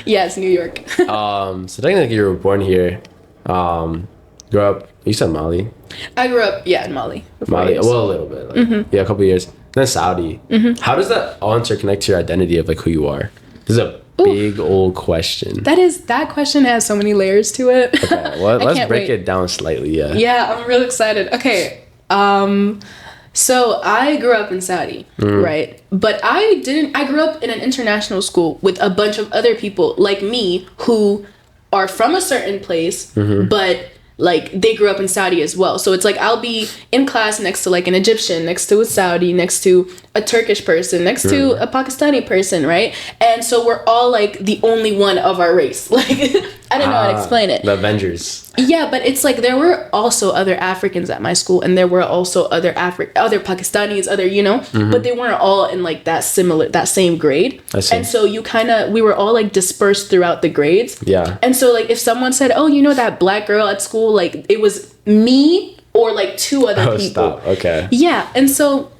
Yes, New York. So technically you were born here. Grew up, you said Mali. I grew up, in Mali. Mali, well, a little bit. Like, yeah, a couple years. Then Saudi. How does that all interconnect to your identity of like who you are? This is a big old question. That question has so many layers to it. Okay, well, let's break it down slightly. Yeah, I'm real excited. Okay. So I grew up in Saudi, right? But I grew up in an international school with a bunch of other people like me who are from a certain place, but like they grew up in Saudi as well. So it's like I'll be in class next to like an Egyptian, next to a Saudi, next to a Turkish person, next to a Pakistani person, right? And so we're all like the only one of our race. Like I don't know how to explain it. The Avengers. Yeah, but it's like there were also other Africans at my school, and there were also other Pakistanis, but they weren't all in like that same grade. I see. And so we were all like dispersed throughout the grades. Yeah. And so like if someone said, "Oh, you know that black girl at school," like it was me or like two other people. Stop. Okay. Yeah, and so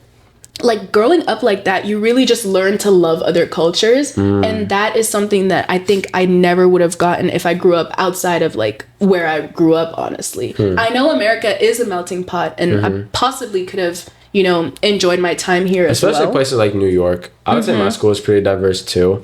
like growing up like that, you really just learn to love other cultures, and that is something that I think I never would have gotten if I grew up outside of like where I grew up, honestly. I know America is a melting pot, and I possibly could have enjoyed my time here as well. Especially places like New York. I would say my school is pretty diverse too.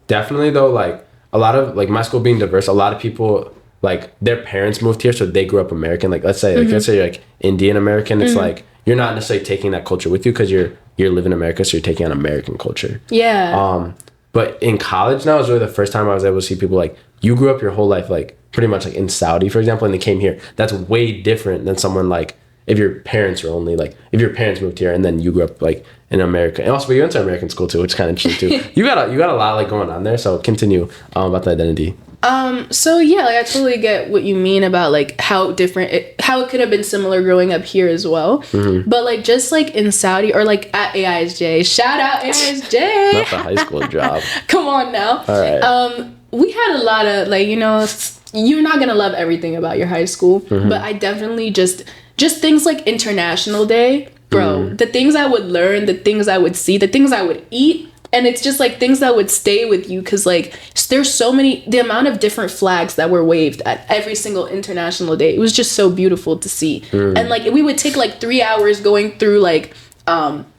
Definitely though, like a lot of like my school being diverse, a lot of people like their parents moved here, so they grew up American. Like let's say you're like Indian American, it's like you're not necessarily taking that culture with you because you're living in America, so you're taking on American culture. Yeah. But in college now is really the first time I was able to see people like you grew up your whole life like pretty much like in Saudi, for example, and they came here. That's way different than someone like if your parents moved here and then you grew up like in America. And also, but you went to American school too, which is kind of interesting too. You got a lot like going on there. So continue about the identity. So yeah, like I totally get what you mean about like how it could have been similar growing up here as well. But like just like in Saudi or like at AISJ, shout out AISJ. Not the high school job. Come on now. All right. We had a lot of like, you're not gonna love everything about your high school, but I definitely just things like International Day, bro. The things I would learn, the things I would see, the things I would eat. And it's just like things that would stay with you because like there's the amount of different flags that were waved at every single International Day. It was just so beautiful to see. And like we would take like 3 hours going through like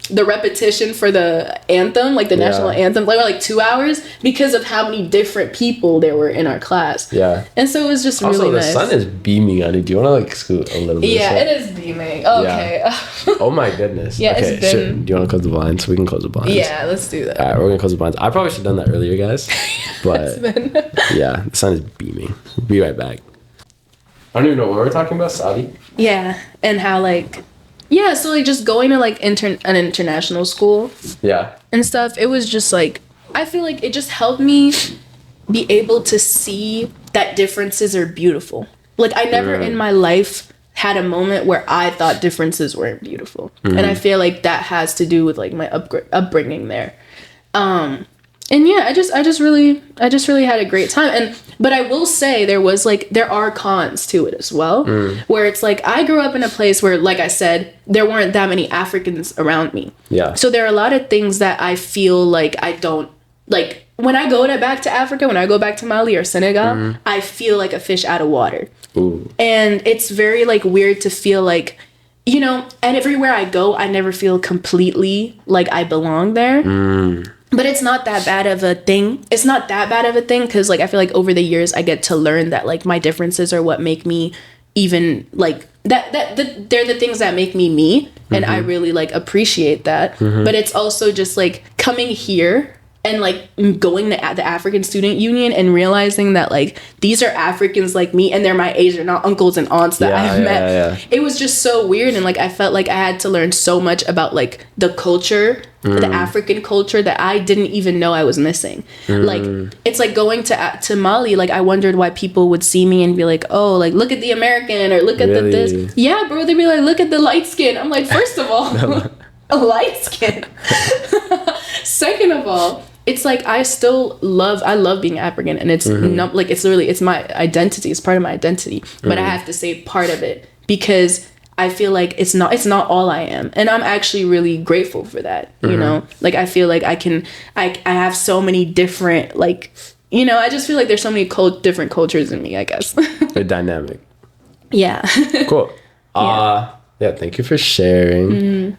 the repetition for the anthem, like the national anthem, like 2 hours because of how many different people there were in our class. Yeah. And so it was just also, really nice. Also, the sun is beaming on you. Do you want to like scoot a little bit? Yeah, it is beaming. Okay. Yeah. Oh my goodness. Yeah, okay, it's been... Do you want to close the blinds? We can close the blinds. Yeah, let's do that. All right, we're going to close the blinds. I probably should have done that earlier, guys. But yeah, the sun is beaming. We'll be right back. I don't even know what we're talking about, Saudi. Yeah, and how like... Yeah, so like just going to like an international school and stuff, it was just like, I feel like it just helped me be able to see that differences are beautiful. Like I never in my life had a moment where I thought differences weren't beautiful. And I feel like that has to do with like my upbringing there. And yeah, I just really had a great time. But I will say there are cons to it as well, where it's like I grew up in a place where, like I said, there weren't that many Africans around me. Yeah. So there are a lot of things that I feel like I don't like when I go back to Africa, when I go back to Mali or Senegal, I feel like a fish out of water. Ooh. And it's very like weird to feel like, and everywhere I go, I never feel completely like I belong there. But it's not that bad of a thing. It's not that bad of a thing because, like, I feel like over the years I get to learn that, like, my differences are what make me even, like, they're the things that make me me. And I really, like, appreciate that. But it's also just, like, coming here and, like, going to the African Student Union and realizing that, like, these are Africans like me and they're my age. They're not uncles and aunts that I've met. Yeah. It was just so weird. And, like, I felt like I had to learn so much about, like, the culture, the African culture that I didn't even know I was missing. Like, it's like going to Mali. Like, I wondered why people would see me and be like, oh, like, look at the American or look at the this. Yeah, bro. They'd be like, look at the light skin. I'm like, first of all, light skin. Second of all, it's like I love being African, and it's not like it's my identity. It's part of my identity, but I have to say part of it because I feel like it's not all I am, and I'm actually really grateful for that. You know, like I feel like I have so many different like, you know, I just feel like there's so many different cultures in me, I guess. They're dynamic. Yeah. Cool. Yeah, thank you for sharing.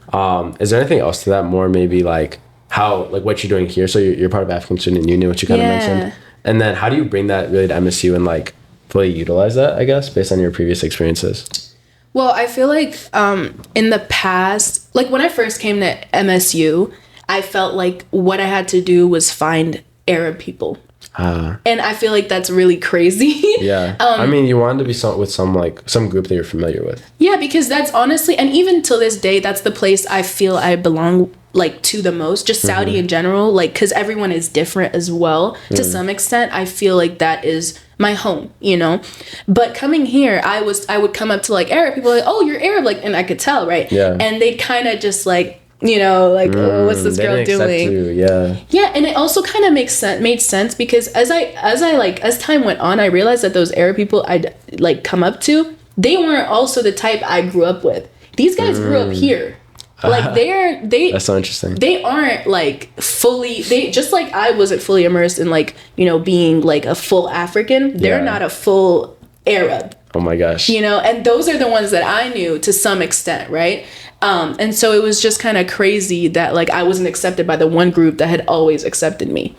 Is there anything else to that more maybe like how like what you're doing here? So you're part of African Student Union, which you kind of mentioned. And then how do you bring that really to MSU and like fully utilize that, I guess, based on your previous experiences? Well, I feel like in the past, like when I first came to MSU, I felt like what I had to do was find Arab people. And I feel like that's really crazy. Yeah. I mean, you wanted to be with some group that you're familiar with. Yeah, because that's honestly, and even till this day, that's the place I feel I belong like to the most, just Saudi in general, like because everyone is different as well to some extent. I feel like that is my home, you know. But coming here, I would come up to like Arab people like, oh, you're Arab, like, and I could tell, right? Yeah. And they'd kind of just like, you know, like, oh, what's this girl doing? Yeah, and it also kind of made sense because as time went on, I realized that those Arab people I'd like come up to, they weren't also the type I grew up with. These guys grew up here. Like they that's so interesting. They aren't like fully, they just like I wasn't fully immersed in like, you know, being like a full African. They're not a full Arab. Oh my gosh. You know, and those are the ones that I knew to some extent, right? And so it was just kind of crazy that like I wasn't accepted by the one group that had always accepted me.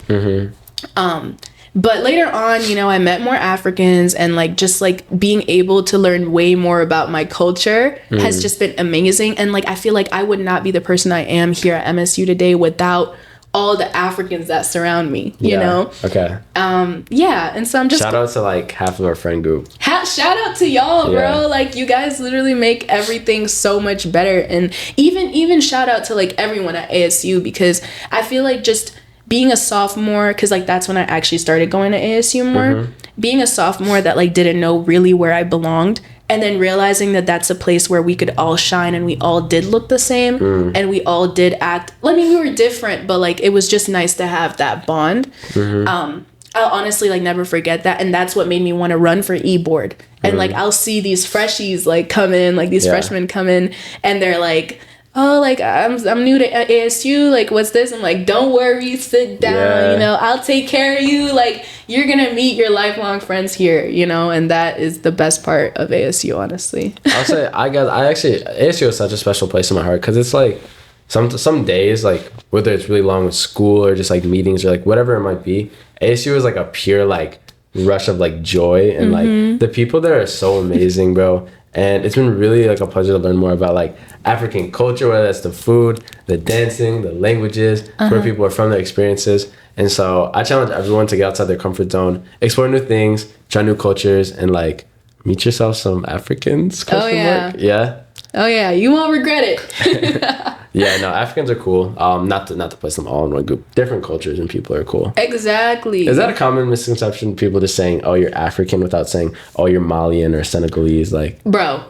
But later on, you know, I met more Africans, and like just like being able to learn way more about my culture has just been amazing. And like I feel like I would not be the person I am here at MSU today without all the Africans that surround me, you know? Okay. Yeah. And so I'm just... Shout out to like half of our friend group. Shout out to y'all, bro. Like you guys literally make everything so much better. And even shout out to like everyone at ASU, because I feel like just being a sophomore, because like that's when I actually started going to ASU more, being a sophomore that like didn't know really where I belonged, and then realizing that that's a place where we could all shine and we all did look the same and we all did act, I mean, we were different, but like it was just nice to have that bond. I'll honestly like never forget that, and that's what made me want to run for e-board. And like I'll see these freshies like come in, like these freshmen come in, and they're like, oh, like I'm new to ASU, like what's this? I'm like, don't worry, sit down, you know, I'll take care of you, like you're gonna meet your lifelong friends here, you know. And that is the best part of ASU, honestly. I'll say ASU is such a special place in my heart, because it's like some days, like whether it's really long with school or just like meetings or like whatever it might be, ASU is like a pure like rush of like joy, and like the people there are so amazing, bro. And it's been really like a pleasure to learn more about like African culture, whether that's the food, the dancing, the languages, where people are from, their experiences. And so I challenge everyone to get outside their comfort zone, explore new things, try new cultures, and like meet yourself some Africans. Yeah. Oh yeah, you won't regret it. Yeah, no, Africans are cool. Not to place them all in one group. Different cultures and people are cool. Exactly. Is that a common misconception? People just saying, "Oh, you're African," without saying, "Oh, you're Malian or Senegalese." Like, bro,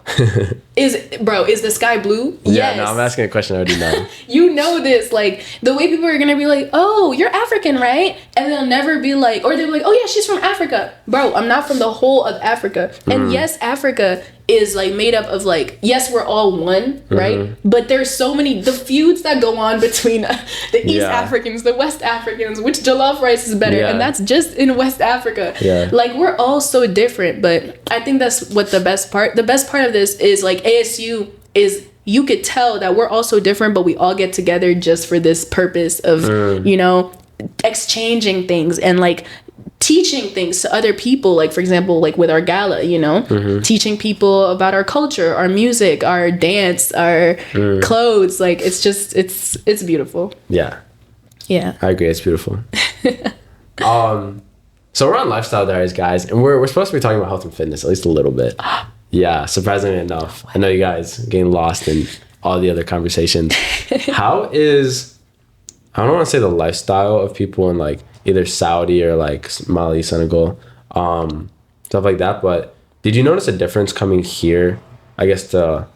is the sky blue? Yeah, yes. No, I'm asking a question I already know. You know this, like the way people are gonna be like, "Oh, you're African, right?" And they'll never be like, or they'll be like, "Oh yeah, she's from Africa." Bro, I'm not from the whole of Africa. And yes, Africa is like made up of like, yes, we're all one, right? But there's so many, the feuds that go on between the East Africans, the West Africans, which jollof rice is better, and that's just in West Africa. Like we're all so different, but I think that's what the best part of this is, like ASU is, you could tell that we're all so different, but we all get together just for this purpose of, you know, exchanging things and like teaching things to other people, like for example, like with our gala, you know, teaching people about our culture, our music, our dance, our clothes. Like it's just it's beautiful. Yeah I agree, it's beautiful. So we're on Lifestyle Diaries, guys, and we're supposed to be talking about health and fitness, at least a little bit. Yeah, surprisingly enough. I know you guys getting lost in all the other conversations. How is, I don't want to say the lifestyle of people in like either Saudi or like Mali, Senegal, stuff like that. But did you notice a difference coming here, I guess, to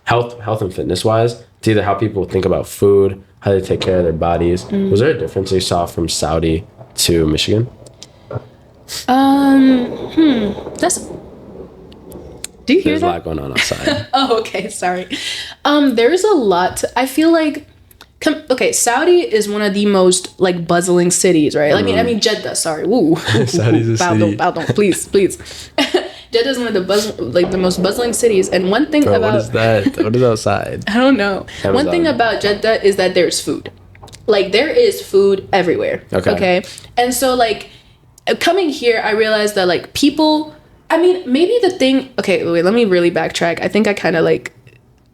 health and fitness wise, It's either how people think about food, how they take care of their bodies. Was there a difference you saw from Saudi to Michigan? That's. Do you hear There's that? a lot going on outside. Oh, okay. Sorry. There's a lot. I feel like. Okay, Saudi is one of the most like buzzing cities, right? I mean Jeddah. Sorry, woo. Saudi's a city. Pardon, please. Jeddah is one of the most bustling cities, and one thing Bro, about what is that? What is outside? I don't know. Amazon. One thing about Jeddah is that there's food. Like there is food everywhere. Okay. And so like coming here, I realized that like people. I mean, maybe the thing. Okay, wait. Let me really backtrack. I think I kind of like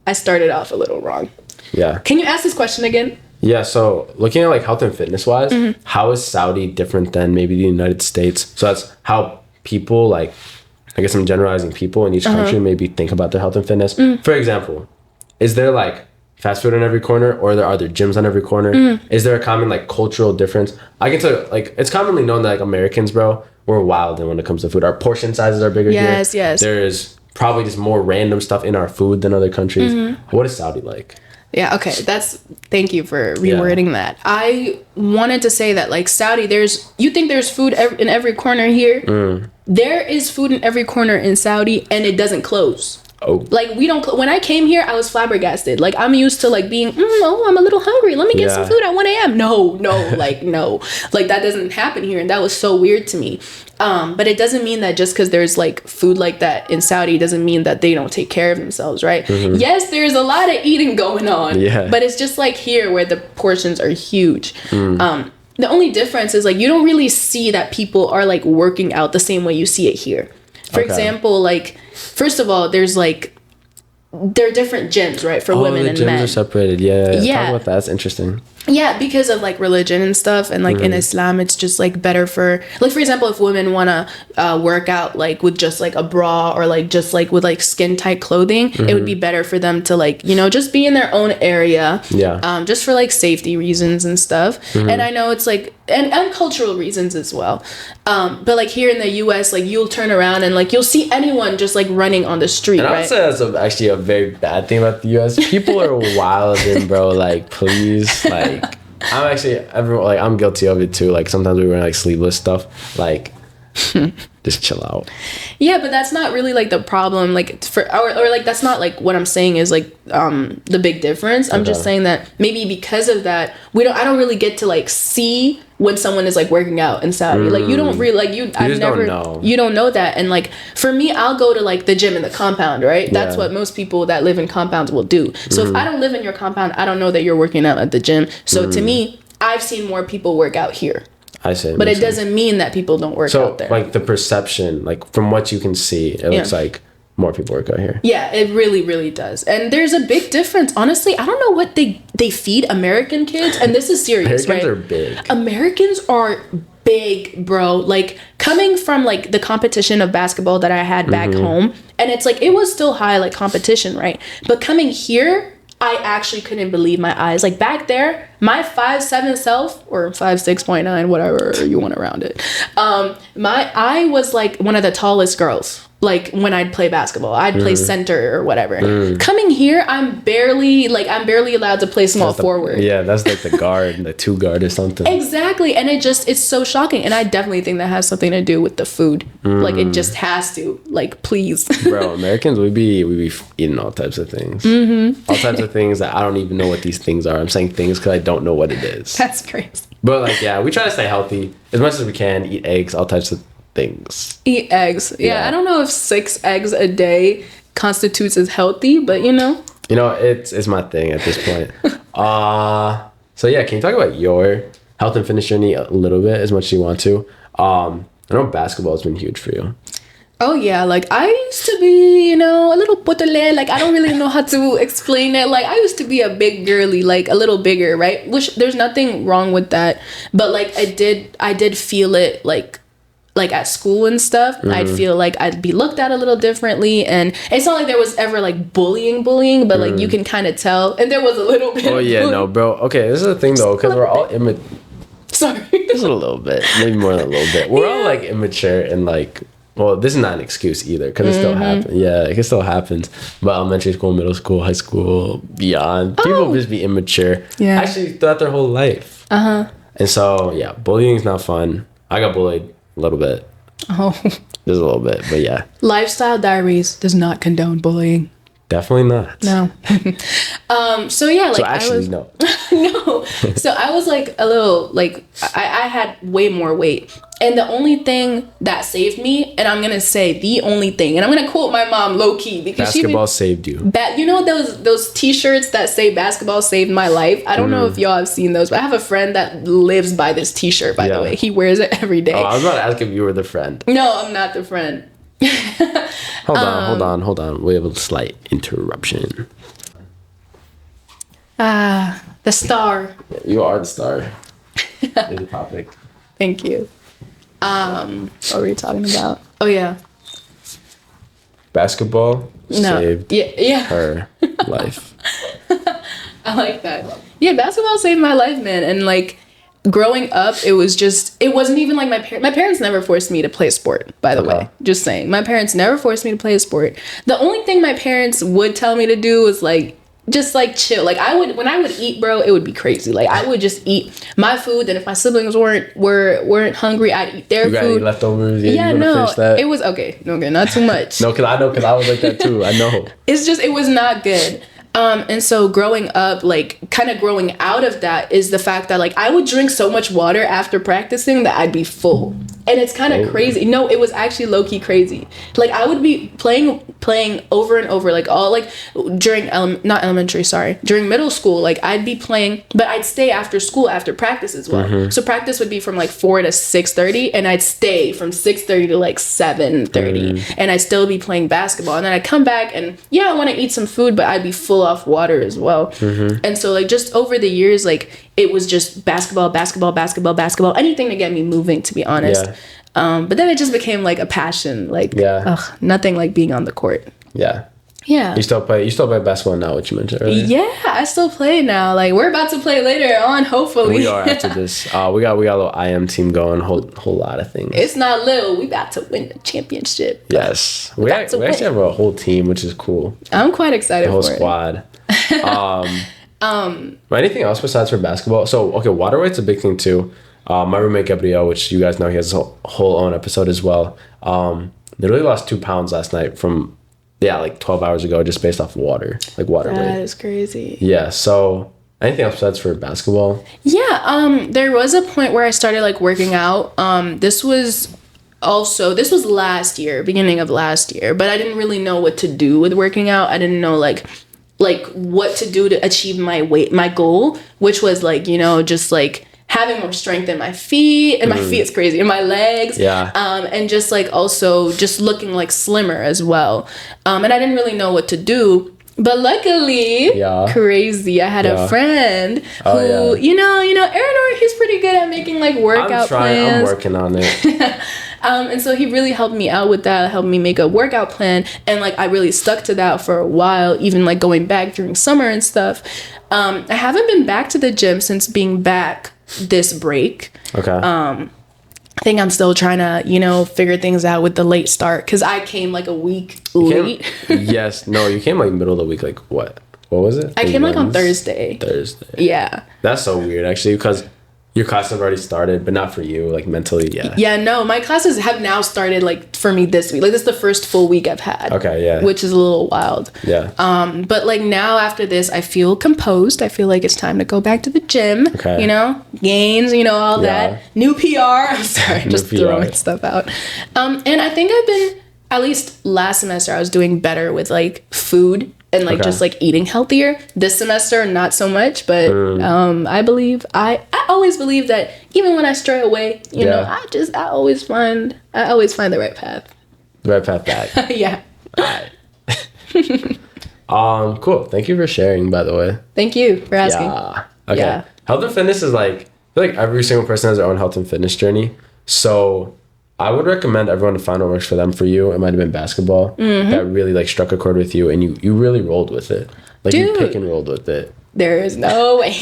I started off a little wrong. Yeah. Can you ask this question again? Yeah, so looking at like health and fitness wise, how is Saudi different than maybe the United States? So that's how people like, I guess I'm generalizing people in each country maybe think about their health and fitness. For example, is there like fast food on every corner, or are there gyms on every corner? Is there a common like cultural difference? I can tell you, like it's commonly known that like Americans, bro, we're wild when it comes to food. Our portion sizes are bigger here. Yes. There's probably just more random stuff in our food than other countries. What is Saudi like? Yeah, okay. Thank you for rewording that. I wanted to say that like Saudi, you think there's food in every corner here? There is food in every corner in Saudi and it doesn't close. Oh. Like we don't, when I came here, I was flabbergasted. Like I'm used to like being, I'm a little hungry. Let me get some food at 1 a.m. No. Like that doesn't happen here. And that was so weird to me. But it doesn't mean that just because there's like food like that in Saudi doesn't mean that they don't take care of themselves, right? Yes, there's a lot of eating going on. Yeah. But it's just like here where the portions are huge. The only difference is like you don't really see that people are like working out the same way you see it here. For example, like first of all, there are different gyms, right, for women and men. The gyms are separated. Yeah. Talk about that. That's interesting. Yeah, because of like religion and stuff, and like in Islam, it's just like better for like for example, if women want to work out like with just like a bra or like just like with like skin tight clothing, it would be better for them to like just be in their own area. Yeah. Just for like safety reasons and stuff. And I know it's like and cultural reasons as well. But like here in the U.S., like you'll turn around and like you'll see anyone just like running on the street. And I would say that's actually a very bad thing about the U.S. People are wilding, bro. Like, please, like, I'm guilty of it too. Like sometimes we wear like sleeveless stuff. Like, just chill out. Yeah, but that's not really like the problem. Like or like that's not like what I'm saying is like the big difference. I'm just saying that maybe because of that I don't really get to like see when someone is like working out in Saudi. Like you don't really like you don't know that. And like for me, I'll go to like the gym in the compound, right? That's what most people that live in compounds will do. So if I don't live in your compound, I don't know that you're working out at the gym. So to me, I've seen more people work out here. I see. But it doesn't mean that people don't work out there. So, like, the perception, like, from what you can see, it looks like more people work out here. Yeah, it really, really does. And there's a big difference. Honestly, I don't know what they feed American kids. And this is serious, Americans are big. Americans are big, bro. Like, coming from, like, the competition of basketball that I had back home, and it's, like, it was still high, like, competition, right? But coming here, I actually couldn't believe my eyes. Like back there, my 5'7" self, or 5'6.9", whatever you want to round it. I was like one of the tallest girls. Like when I'd play basketball, I'd play center or whatever. Coming here, I'm barely allowed to play small forward. Yeah, that's like the guard, the 2 guard or something. Exactly, and it's so shocking. And I definitely think that has something to do with the food. Like it just has to. Like please, bro. Americans, we be eating all types of things. All types of things that I don't even know what these things are. I'm saying things because I don't know what it is. That's crazy. But like, yeah, we try to stay healthy as much as we can. Eat eggs, all types of things. Eat eggs. Yeah, I don't know if 6 eggs a day constitutes as healthy, but it's my thing at this point. So yeah, can you talk about your health and fitness journey a little bit, as much as you want to? I know basketball has been huge for you. Oh yeah, like I used to be, a little potole. Like I don't really know how to explain it. Like I used to be a big girly, like a little bigger, right? Which there's nothing wrong with that, but like I did feel it like at school and stuff. I'd feel like I'd be looked at a little differently, and it's not like there was ever like bullying, but like you can kind of tell, and there was a little bit. Oh yeah, no, bro. Okay, this is the thing though, because we're all Sorry, just a little bit, maybe more than a little bit. We're all like immature and like well, this is not an excuse either because it still happens. Yeah, it still happens. But elementary school, middle school, high school, beyond, people just be immature. Yeah. Actually, throughout their whole life. And so, yeah, bullying's not fun. I got bullied a little bit. Oh. Just a little bit, but yeah. Lifestyle Diaries does not condone bullying. Definitely not. No. So yeah, like So actually, I was no. no. So I was like a little like I had way more weight. And the only thing that saved me, and I'm gonna say the only thing, and I'm gonna quote my mom low key because Basketball saved you. you know those t-shirts that say basketball saved my life? I don't know if y'all have seen those, but I have a friend that lives by this t-shirt, by the way. He wears it every day. Oh, I was about to ask if you were the friend. No, I'm not the friend. Hold on. We have a slight interruption. The star. You are the star. You're the topic. Thank you. What were you talking about? Oh yeah. Basketball saved her life. I like that. Yeah, basketball saved my life, man. And like growing up, it wasn't even like my parents never forced me to play a sport, by the way. Just saying. My parents never forced me to play a sport. The only thing my parents would tell me to do was like just like chill. Like when I would eat, bro, it would be crazy. Like I would just eat my food, and if my siblings weren't hungry, I'd eat their You got food. any leftovers? Yeah, no, it was okay, not too much. No, because I was like that too. I know. It's just it was not good. And so growing up, like kind of growing out of that is the fact that like I would drink so much water after practicing that I'd be full. And it's kind of crazy. No, it was actually low-key crazy. Like I would be playing over and over, like all like during during middle school, like I'd be playing, but I'd stay after school after practice as well. So practice would be from like 4 to 6:30, and I'd stay from 6:30 to like 7:30, and I'd still be playing basketball. And then I'd come back and I want to eat some food, but I'd be full off water as well. And so like just over the years, like it was just basketball, anything to get me moving, to be honest. But then it just became like a passion, like nothing like being on the court. Yeah. You still play basketball now, what you mentioned earlier? Yeah, I still play now. Like we're about to play later on, hopefully. We are after this. We got a little IM team going, whole lot of things. It's not little. We about to win the championship. Yes. We actually have a whole team, which is cool. I'm quite excited for it. The whole squad. Anything else besides for basketball? So, okay, water weight's a big thing too. My roommate Gabriel, which you guys know, he has his whole own episode as well. Literally lost 2 pounds last night from, like 12 hours ago, just based off water weight. That is crazy. Yeah. So, anything else besides for basketball? Yeah. There was a point where I started like working out. This was last year, beginning of last year, but I didn't really know what to do with working out. I didn't know like what to do to achieve my goal, which was like, just like having more strength in my feet, and my feet is crazy, and my legs. And just like also just looking like slimmer as well. And I didn't really know what to do. But luckily, crazy, I had a friend who, Aaron, he's pretty good at making like workout plans. I'm working on it. And so he really helped me out with that, helped me make a workout plan. And like, I really stuck to that for a while, even like going back during summer and stuff. I haven't been back to the gym since being back this break. Okay. I think I'm still trying to, figure things out with the late start, because I came like a week late. You came like middle of the week. Like what was it? I came like on Thursday. Yeah. That's so weird actually, because your classes have already started, but not for you, like mentally. Yeah, no, my classes have now started like for me this week. Like this is the first full week I've had. Okay, yeah. Which is a little wild. Yeah. But like now after this, I feel composed. I feel like it's time to go back to the gym. Okay. Gains, all that. New PR. I'm sorry, just throwing stuff out. And I think I've been, at least last semester, I was doing better with like food and like just like eating healthier. This semester, not so much, but I always believe that even when I stray away, I always find the right path. The right path back. Yeah. All right. Cool. Thank you for sharing, by the way. Thank you for asking. Yeah. Okay. Yeah. Health and fitness is like, I feel like every single person has their own health and fitness journey. So I would recommend everyone to find what works for them. For you, it might have been basketball that really like struck a chord with you, and you really rolled with it. Like you pick and rolled with it. There is no way.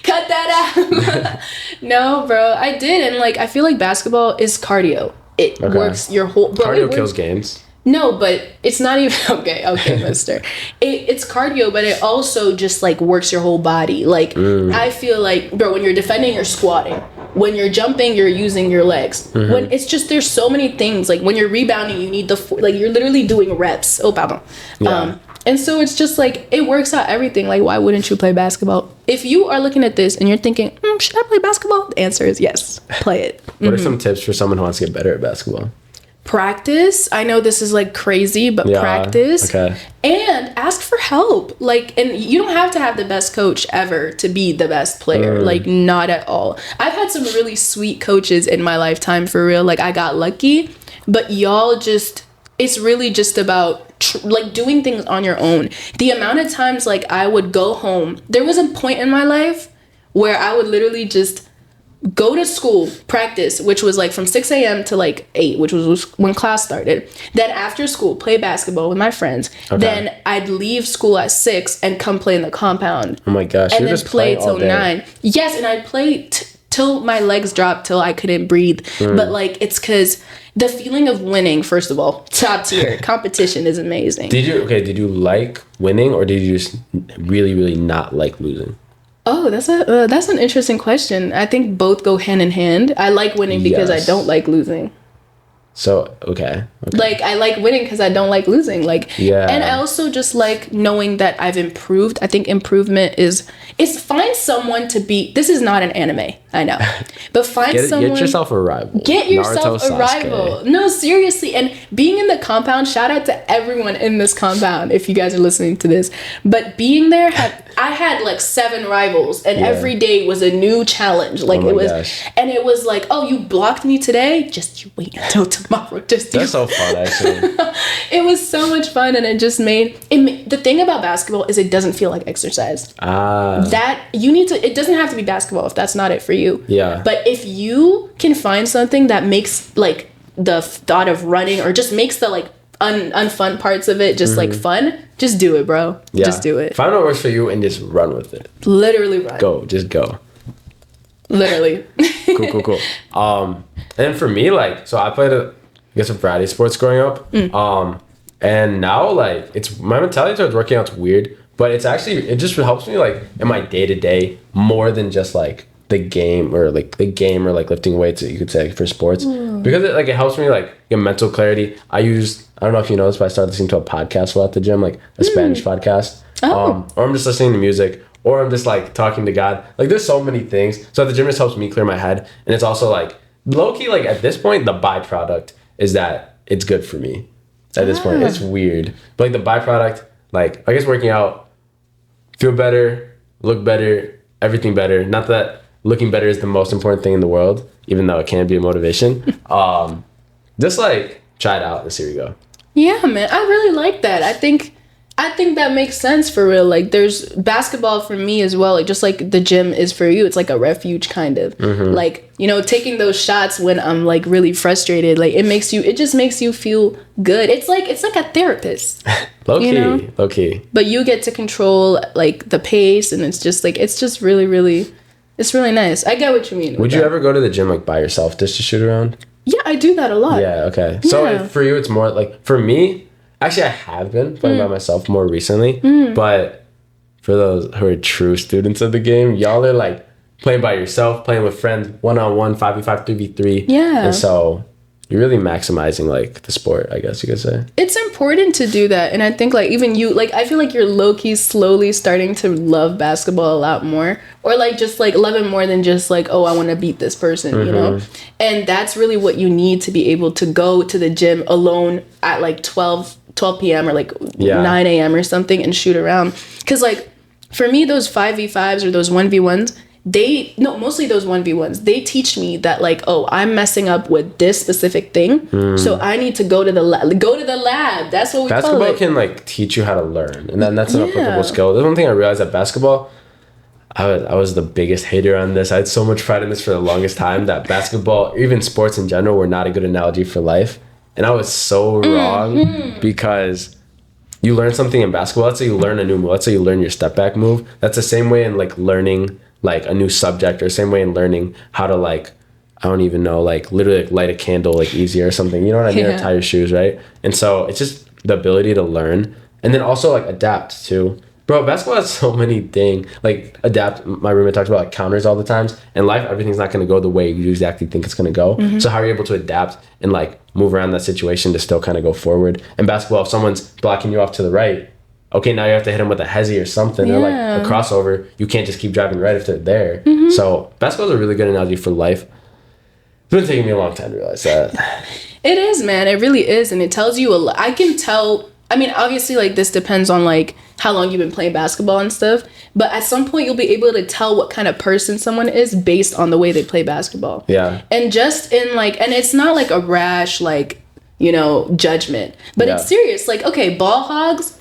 Cut that out. No, bro, I did. And like, I feel like basketball is cardio. it works your whole... Cardio kills games. No, but it's not even... Okay, mister. It's cardio, but it also just, like, works your whole body. Like, I feel like, bro, when you're defending, you're squatting. When you're jumping, you're using your legs. When it's just... There's so many things. Like, when you're rebounding, you need like, you're literally doing reps. Oh, pardon. Yeah. And so it's just, like, it works out everything. Like, why wouldn't you play basketball? If you are looking at this and you're thinking, should I play basketball? The answer is yes. Play it. What are some tips for someone who wants to get better at basketball? Practice. I know this is like crazy, but practice. Okay. And ask for help. Like, and you don't have to have the best coach ever to be the best player. Like, not at all. I've had some really sweet coaches in my lifetime, for real. Like, I got lucky, but y'all just, it's really just about like doing things on your own. The amount of times like I would go home, there was a point in my life where I would literally just go to school, practice, which was like from 6 a.m. to like 8, which was when class started. Then after school, play basketball with my friends. Okay. Then I'd leave school at 6 and come play in the compound. Oh my gosh, and then play till 9. Yes, and I'd play till my legs dropped, till I couldn't breathe. But like, it's because the feeling of winning, first of all, top tier. Competition is amazing. Did you like winning, or did you just really, really not like losing? Oh, that's an interesting question. I think both go hand in hand. I like winning because I don't like losing. So, okay. Like, I like winning because I don't like losing. Like, and I also just like knowing that I've improved. I think improvement is find someone to beat. This is not an anime, I know. But someone. Get yourself a rival. Get yourself a rival. No, seriously. And being in the compound, shout out to everyone in this compound if you guys are listening to this. But being there, I had like 7 rivals, and every day was a new challenge. Like, and it was like, oh, you blocked me today? Just you wait until tomorrow. That's so fun, actually. It was so much fun, and it just made the thing about basketball is it doesn't feel like exercise. That you need to. It doesn't have to be basketball if that's not it for you. Yeah. But if you can find something that makes like the thought of running, or just makes the like unfun parts of it just like fun, just do it, bro. Yeah. Just do it. Find what works for you and just run with it. Literally run. Just go. Literally. Cool. And for me, like, so I played a variety of sports growing up. And now like it's my mentality towards working out's weird, but it just helps me like in my day to day more than just like the game or like lifting weights, that you could say, for sports, because it helps me like get mental clarity. I don't know if you know this, but I started listening to a podcast while at the gym, like a Spanish podcast. Or I'm just listening to music, or I'm just like talking to God. Like, there's so many things. So at the gym, just helps me clear my head, and it's also like low key, like at this point, the byproduct is that it's good for me. At this point, it's weird, but like the byproduct, like I guess working out, feel better, look better, everything better. Not that looking better is the most important thing in the world, even though it can be a motivation. Just like try it out and see where you go. Yeah, man, I really like that. I think that makes sense, for real. Like, there's basketball for me as well. Like, just like the gym is for you, it's like a refuge kind of. Like, you know, taking those shots when I'm like really frustrated, like it just makes you feel good. It's like a therapist. Low key. But you get to control like the pace, and it's just really, really, it's really nice. I get what you mean. Would you ever go to the gym like by yourself just to shoot around? Yeah, I do that a lot. Yeah, okay. So for you, it's more like, for me, actually, I have been playing by myself more recently, but for those who are true students of the game, y'all are like playing by yourself, playing with friends, 1-on-1, 5v5, 3v3. Yeah. And so you're really maximizing like the sport, I guess you could say. It's important to do that. And I think like even you, like I feel like you're low-key slowly starting to love basketball a lot more, or like just like love it more than just like, oh, I want to beat this person, you know? And that's really what you need to be able to go to the gym alone at like 12 p.m. or like 9 a.m. or something and shoot around. Because like for me, those 5v5s or those 1v1s, mostly those 1v1s, they teach me that like, oh, I'm messing up with this specific thing, so I need to go to the lab. That's what we call it. Basketball can like teach you how to learn, and then that's an applicable skill. There's one thing I realized at basketball, I was the biggest hater on this. I had so much pride in this for the longest time, that basketball, even sports in general, were not a good analogy for life. And I was so wrong, because you learn something in basketball. Let's say you learn a new move. Let's say you learn your step back move. That's the same way in like learning like a new subject, or same way in learning how to like I don't even know, like literally like light a candle like easier or something. You know what I mean? Or tie your shoes, right? And so it's just the ability to learn and then also like adapt too. Bro, basketball has so many things. Like adapt. My roommate talks about like counters all the times. In life, everything's not going to go the way you exactly think it's going to go. So how are you able to adapt and like move around that situation to still kind of go forward? And basketball, if someone's blocking you off to the right, okay, now you have to hit them with a hezzy or something or like a crossover. You can't just keep driving right if they're there. So basketball is a really good analogy for life. It's been taking me a long time to realize that. It is, man. It really is, and it tells you a lot. I can tell. I mean, obviously, like, this depends on, like, how long you've been playing basketball and stuff. But at some point, you'll be able to tell what kind of person someone is based on the way they play basketball. Yeah. And just in, like, and it's not, like, a rash, like, you know, judgment. But it's serious. Like, okay, ball hogs,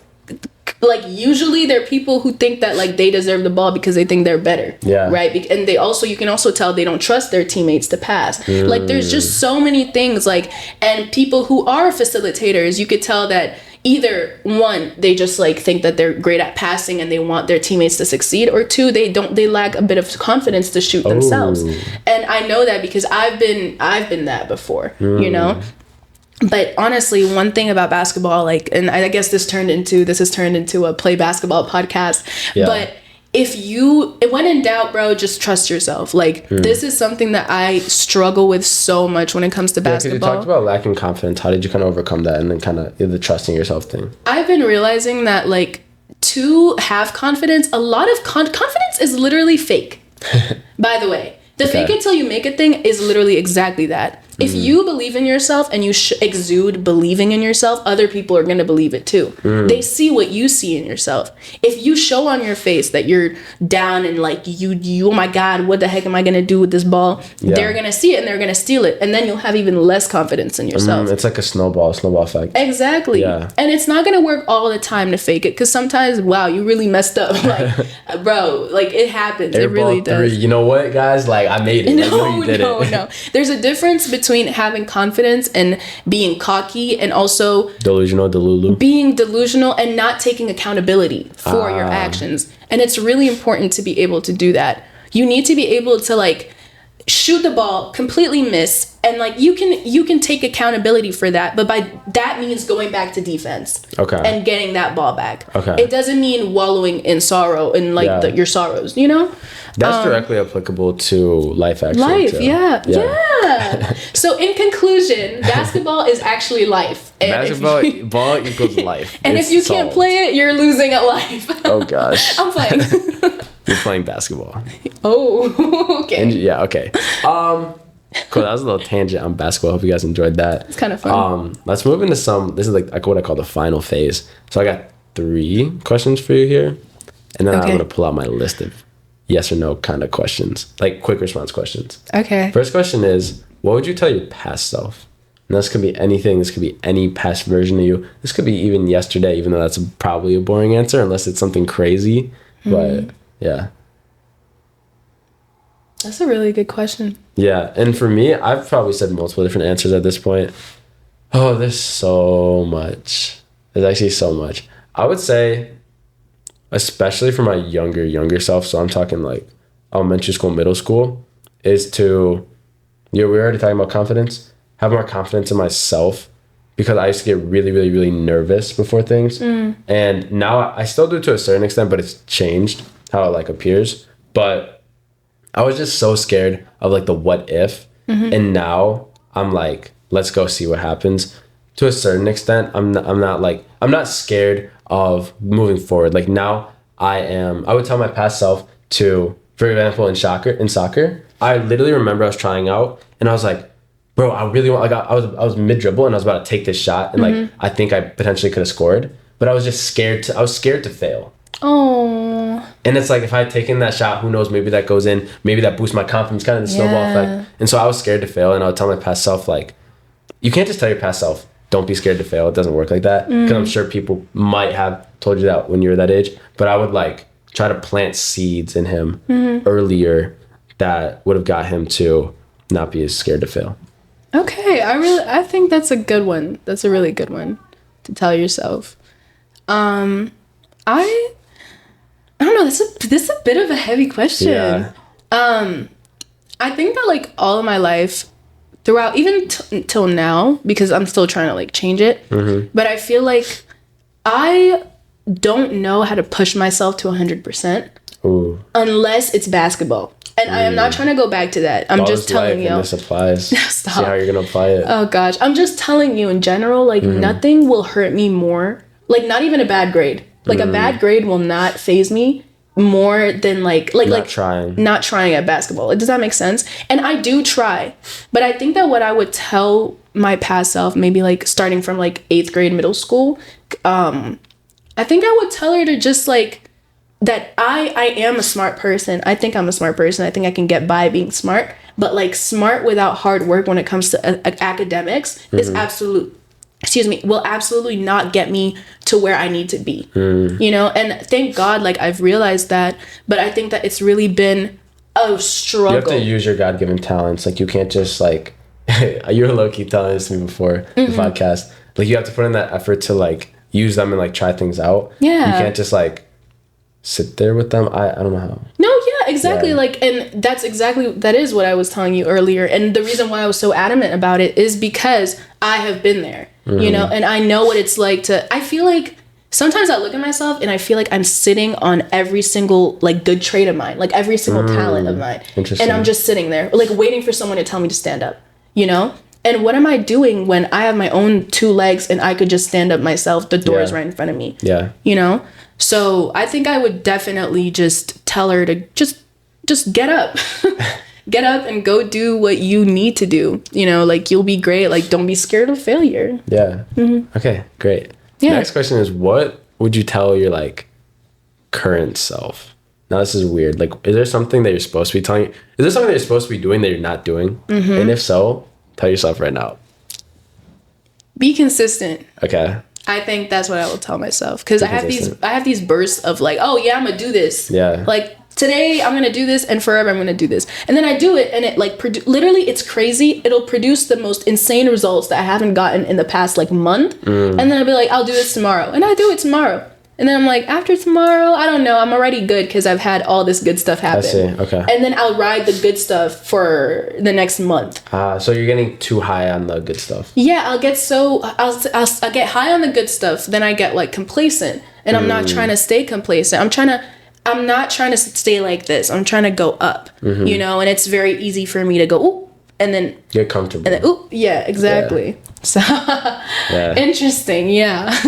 like, usually they're people who think that, like, they deserve the ball because they think they're better. Yeah. Right? And they also, you can also tell they don't trust their teammates to pass. Like, there's just so many things, like, and people who are facilitators, you could tell that either one, they just like think that they're great at passing and they want their teammates to succeed, or two, they lack a bit of confidence to shoot themselves. And I know that because I've been that before, you know. But honestly, one thing about basketball, like, and I guess this has turned into a play basketball podcast, but when in doubt, bro, just trust yourself. Like, this is something that I struggle with so much when it comes to basketball. Because you talked about lacking confidence. How did you kind of overcome that and then kind of the trusting yourself thing? I've been realizing that, like, to have confidence, a lot of confidence is literally fake. By the way, the fake it till you make it thing is literally exactly that. If you believe in yourself and you exude believing in yourself, other people are going to believe it too. They see what you see in yourself. If you show on your face that you're down and like you oh my God, what the heck am I going to do with this ball? They're going to see it and they're going to steal it. And then you'll have even less confidence in yourself. It's like a snowball effect. Exactly. Yeah. And it's not going to work all the time to fake it, because sometimes, wow, you really messed up. Like, bro, like, it happens. It really does. You know what, guys? Like, I made it. No. There's a difference between having confidence and being cocky, and also being delusional and not taking accountability for your actions. And it's really important to be able to do that. You need to be able to, like, shoot the ball, completely miss, and like you can take accountability for that, but by that means going back to defense and getting that ball back. It doesn't mean wallowing in sorrow and like your sorrows, you know. That's directly applicable to life, actually. Yeah. So in conclusion, basketball is actually life. And ball equals life. And if you can't play it, you're losing at life. Oh gosh. I'm playing. You're playing basketball. Oh, okay. Okay. Cool. That was a little tangent on basketball. Hope you guys enjoyed that. It's kind of fun. Let's move into this is like what I call the final phase. So I got 3 questions for you here, and then I'm gonna pull out my list of yes or no kind of questions, like quick response questions. Okay. First question is, what would you tell your past self? And this could be anything. This could be any past version of you. This could be even yesterday, even though that's probably a boring answer unless it's something crazy. But yeah. That's a really good question. Yeah. And for me, I've probably said multiple different answers at this point. Oh, there's so much. There's actually so much. I would say, especially for my younger self, so I'm talking like elementary school, middle school, is to, we were already talking about confidence, have more confidence in myself, because I used to get really, really, really nervous before things. And now I still do to a certain extent, but it's changed how it like appears. But I was just so scared of like the what if. And now I'm like, let's go see what happens. To a certain extent, I'm not scared of moving forward. Like now I would tell my past self to, for example, in soccer, I literally remember I was trying out and I was like, bro, I really want, like I was mid dribble and I was about to take this shot and like I think I potentially could have scored, but I was just scared to fail. Oh. And it's like, if I had taken that shot, who knows, maybe that goes in, maybe that boosts my confidence, kind of the snowball effect. And so I was scared to fail, and I would tell my past self, like, you can't just tell your past self, don't be scared to fail. It doesn't work like that. Because I'm sure people might have told you that when you were that age, but I would like try to plant seeds in him earlier that would have got him to not be as scared to fail. Okay, I think that's a good one. That's a really good one to tell yourself. I don't know. This is a bit of a heavy question. Yeah. I think that like all of my life, throughout even till now, because I'm still trying to like change it, but I feel like I don't know how to push myself to 100% unless it's basketball. And I am not trying to go back to that. I'm just telling you. This applies. Stop. See how you're gonna apply it. Oh gosh, I'm just telling you in general. Like nothing will hurt me more. Like not even a bad grade. Like a bad grade will not faze me more than like not trying at basketball. Does that make sense? And I do try, but I think that what I would tell my past self, maybe like starting from like 8th grade, middle school, I think I would tell her to just like. That I am a smart person. I think I'm a smart person. I think I can get by being smart. But like smart without hard work when it comes to academics is will absolutely not get me to where I need to be. You know, and thank God, like I've realized that. But I think that it's really been a struggle. You have to use your God-given talents. Like you can't just like, you were low-key telling this to me before the podcast. Like you have to put in that effort to like use them and like try things out. Yeah. You can't just like sit there with them. I don't know how. No, yeah, exactly. Like, and that is what I was telling you earlier. And the reason why I was so adamant about it is because I have been there, you know, and I know what it's like I feel like sometimes I look at myself and I feel like I'm sitting on every single like good trait of mine, like every single talent of mine. And I'm just sitting there like waiting for someone to tell me to stand up, you know? And what am I doing when I have my own 2 legs and I could just stand up myself? The door is right in front of me. Yeah. You know? So I think I would definitely just tell her to just get up. Get up and go do what you need to do. You know, like you'll be great. Like don't be scared of failure. Yeah. Okay, great. Yeah. Next question is, what would you tell your like current self? Now this is weird. Like, is there something that you're supposed to be telling? Is there something that you're supposed to be doing that you're not doing? And if so, tell yourself right now. Be consistent. Okay. I think that's what I will tell myself, because I have these bursts of like, oh yeah, I'm gonna do this. Yeah. Like today I'm gonna do this, and forever I'm gonna do this, and then I do it, and it like literally it's crazy. It'll produce the most insane results that I haven't gotten in the past like month, and then I'll be like, I'll do this tomorrow, and I do it tomorrow. And then I'm like, after tomorrow, I don't know. I'm already good because I've had all this good stuff happen. I see. Okay. And then I'll ride the good stuff for the next month. So you're getting too high on the good stuff. Yeah, I'll get high on the good stuff. Then I get like complacent, and I'm not trying to stay complacent. I'm not trying to stay like this. I'm trying to go up. You know, and it's very easy for me to go ooh, and then get comfortable. And then ooh, yeah, exactly. Yeah. So interesting. Yeah.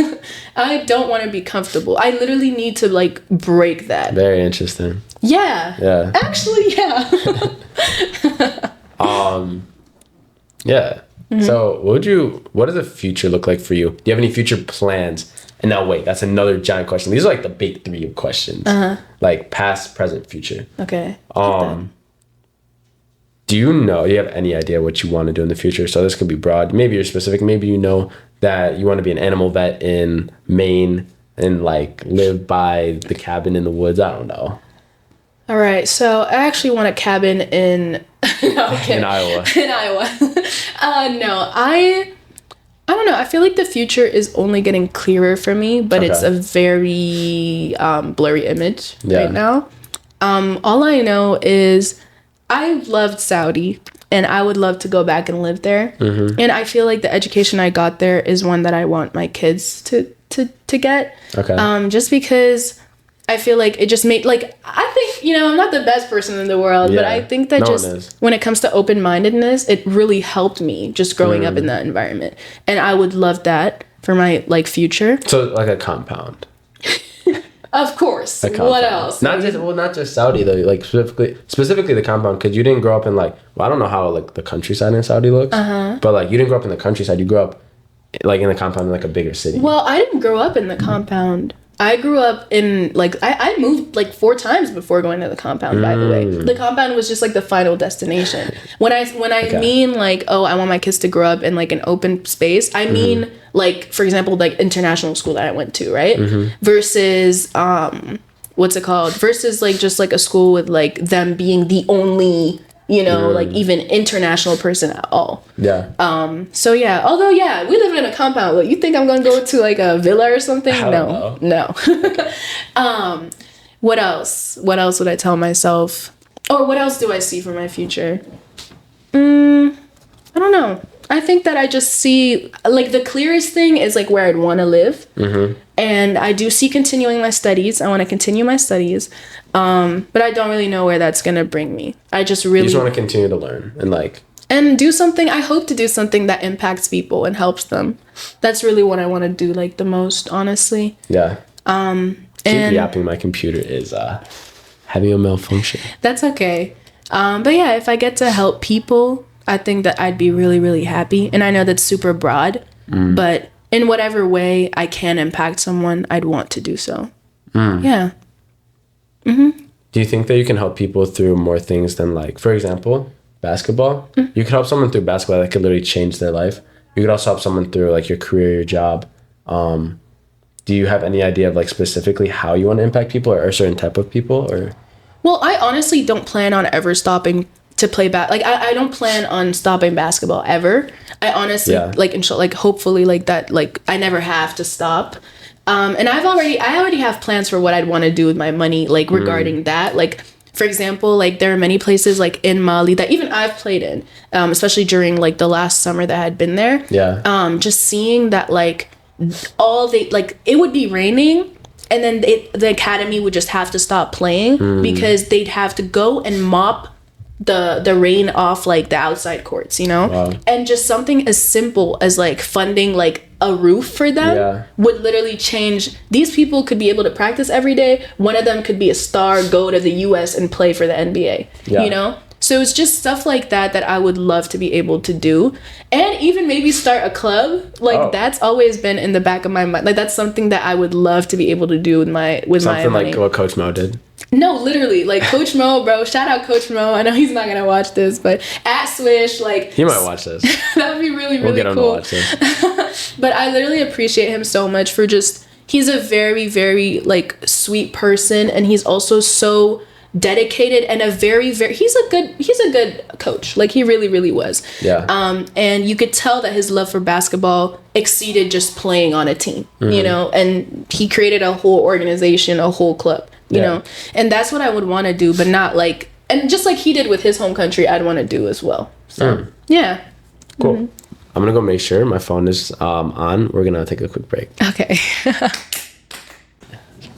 I don't want to be comfortable. I literally need to like break that. Very interesting. Yeah. Yeah. Actually, yeah. Yeah. So what does the future look like for you? Do you have any future plans? And now wait, that's another giant question. These are like the big 3 questions. Like past, present, future. Okay. Do you have any idea what you want to do in the future? So this could be broad. Maybe you're specific. Maybe you know that you want to be an animal vet in Maine and like live by the cabin in the woods. I don't know. All right. So I actually want a cabin in in Iowa. In Iowa. No, I don't know. I feel like the future is only getting clearer for me, but it's a very blurry image right now. All I know is I loved Saudi, and I would love to go back and live there. And I feel like the education I got there is one that I want my kids to get. Okay. Just because I feel like it just made, like, I think, I'm not the best person in the world, but I think that when it comes to open-mindedness, it really helped me just growing up in that environment. And I would love that for my, like, future. So, like a compound. Of course. What else? Not just Saudi though. Like specifically the compound, because you didn't grow up in like, well, I don't know how like the countryside in Saudi looks, but like you didn't grow up in the countryside. You grew up like in the compound in like a bigger city. Well, I didn't grow up in the compound. I grew up in like I moved like 4 times before going to the compound. By the way, the compound was just like the final destination. When I mean like, oh, I want my kids to grow up in like an open space, I mean like, for example, like international school that I went to, right? Versus what's it called? Versus like just like a school with like them being the only, like even international person at all. Yeah. So yeah, although we live in a compound. Like, you think I'm gonna go to like a villa or something? No. What else? What else would I tell myself? Or what else do I see for my future? I don't know. I think that I just see, like, the clearest thing is, like, where I'd want to live. And I do see continuing my studies. I want to continue my studies. But I don't really know where that's going to bring me. I just really... You just want to continue to learn and, like... And do something, I hope to do something that impacts people and helps them. That's really what I want to do, like, the most, honestly. Yeah. Keep yapping, my computer is having a malfunction. That's okay. But yeah, if I get to help people, I think that I'd be really, really happy. And I know that's super broad, but in whatever way I can impact someone, I'd want to do so. Yeah. Do you think that you can help people through more things than, like, for example, basketball? You could help someone through basketball that could literally change their life. You could also help someone through, like, your career, your job. Do you have any idea of, like, specifically how you want to impact people or a certain type of people? Or Well, I honestly don't plan on ever stopping to play like I don't plan on stopping basketball ever. I honestly like hopefully like that, like I never have to stop. And I already have plans for what I'd want to do with my money, like regarding that. Like, for example, like there are many places like in Mali that even I've played in, especially during like the last summer that I had been there. Yeah. Just seeing that like it would be raining and then the academy would just have to stop playing because they'd have to go and mop the rain off like the outside courts, you know? Wow. And just something as simple as like funding like a roof for them would literally change. These people could be able to practice every day. One of them could be a star, go to the US and play for the NBA, you know? So it's just stuff like that that I would love to be able to do. And even maybe start a club. Like that's always been in the back of my mind. Like that's something that I would love to be able to do with my money. Something like what Coach Mo did. No, literally, like Coach Mo, bro. Shout out Coach Mo. I know he's not gonna watch this, but at Swish, like he might watch this. That would be really, really we'll get him cool. to watch this. But I literally appreciate him so much for just. He's a very, very like sweet person, and he's also so dedicated and a very, very. He's a good coach. Like he really, really was. Yeah. And you could tell that his love for basketball exceeded just playing on a team. You know, and he created a whole organization, a whole club. You know, and that's what I would want to do, but not like, and just like he did with his home country, I'd want to do as well. So, yeah. Cool. I'm going to go make sure my phone is on. We're going to take a quick break. Okay.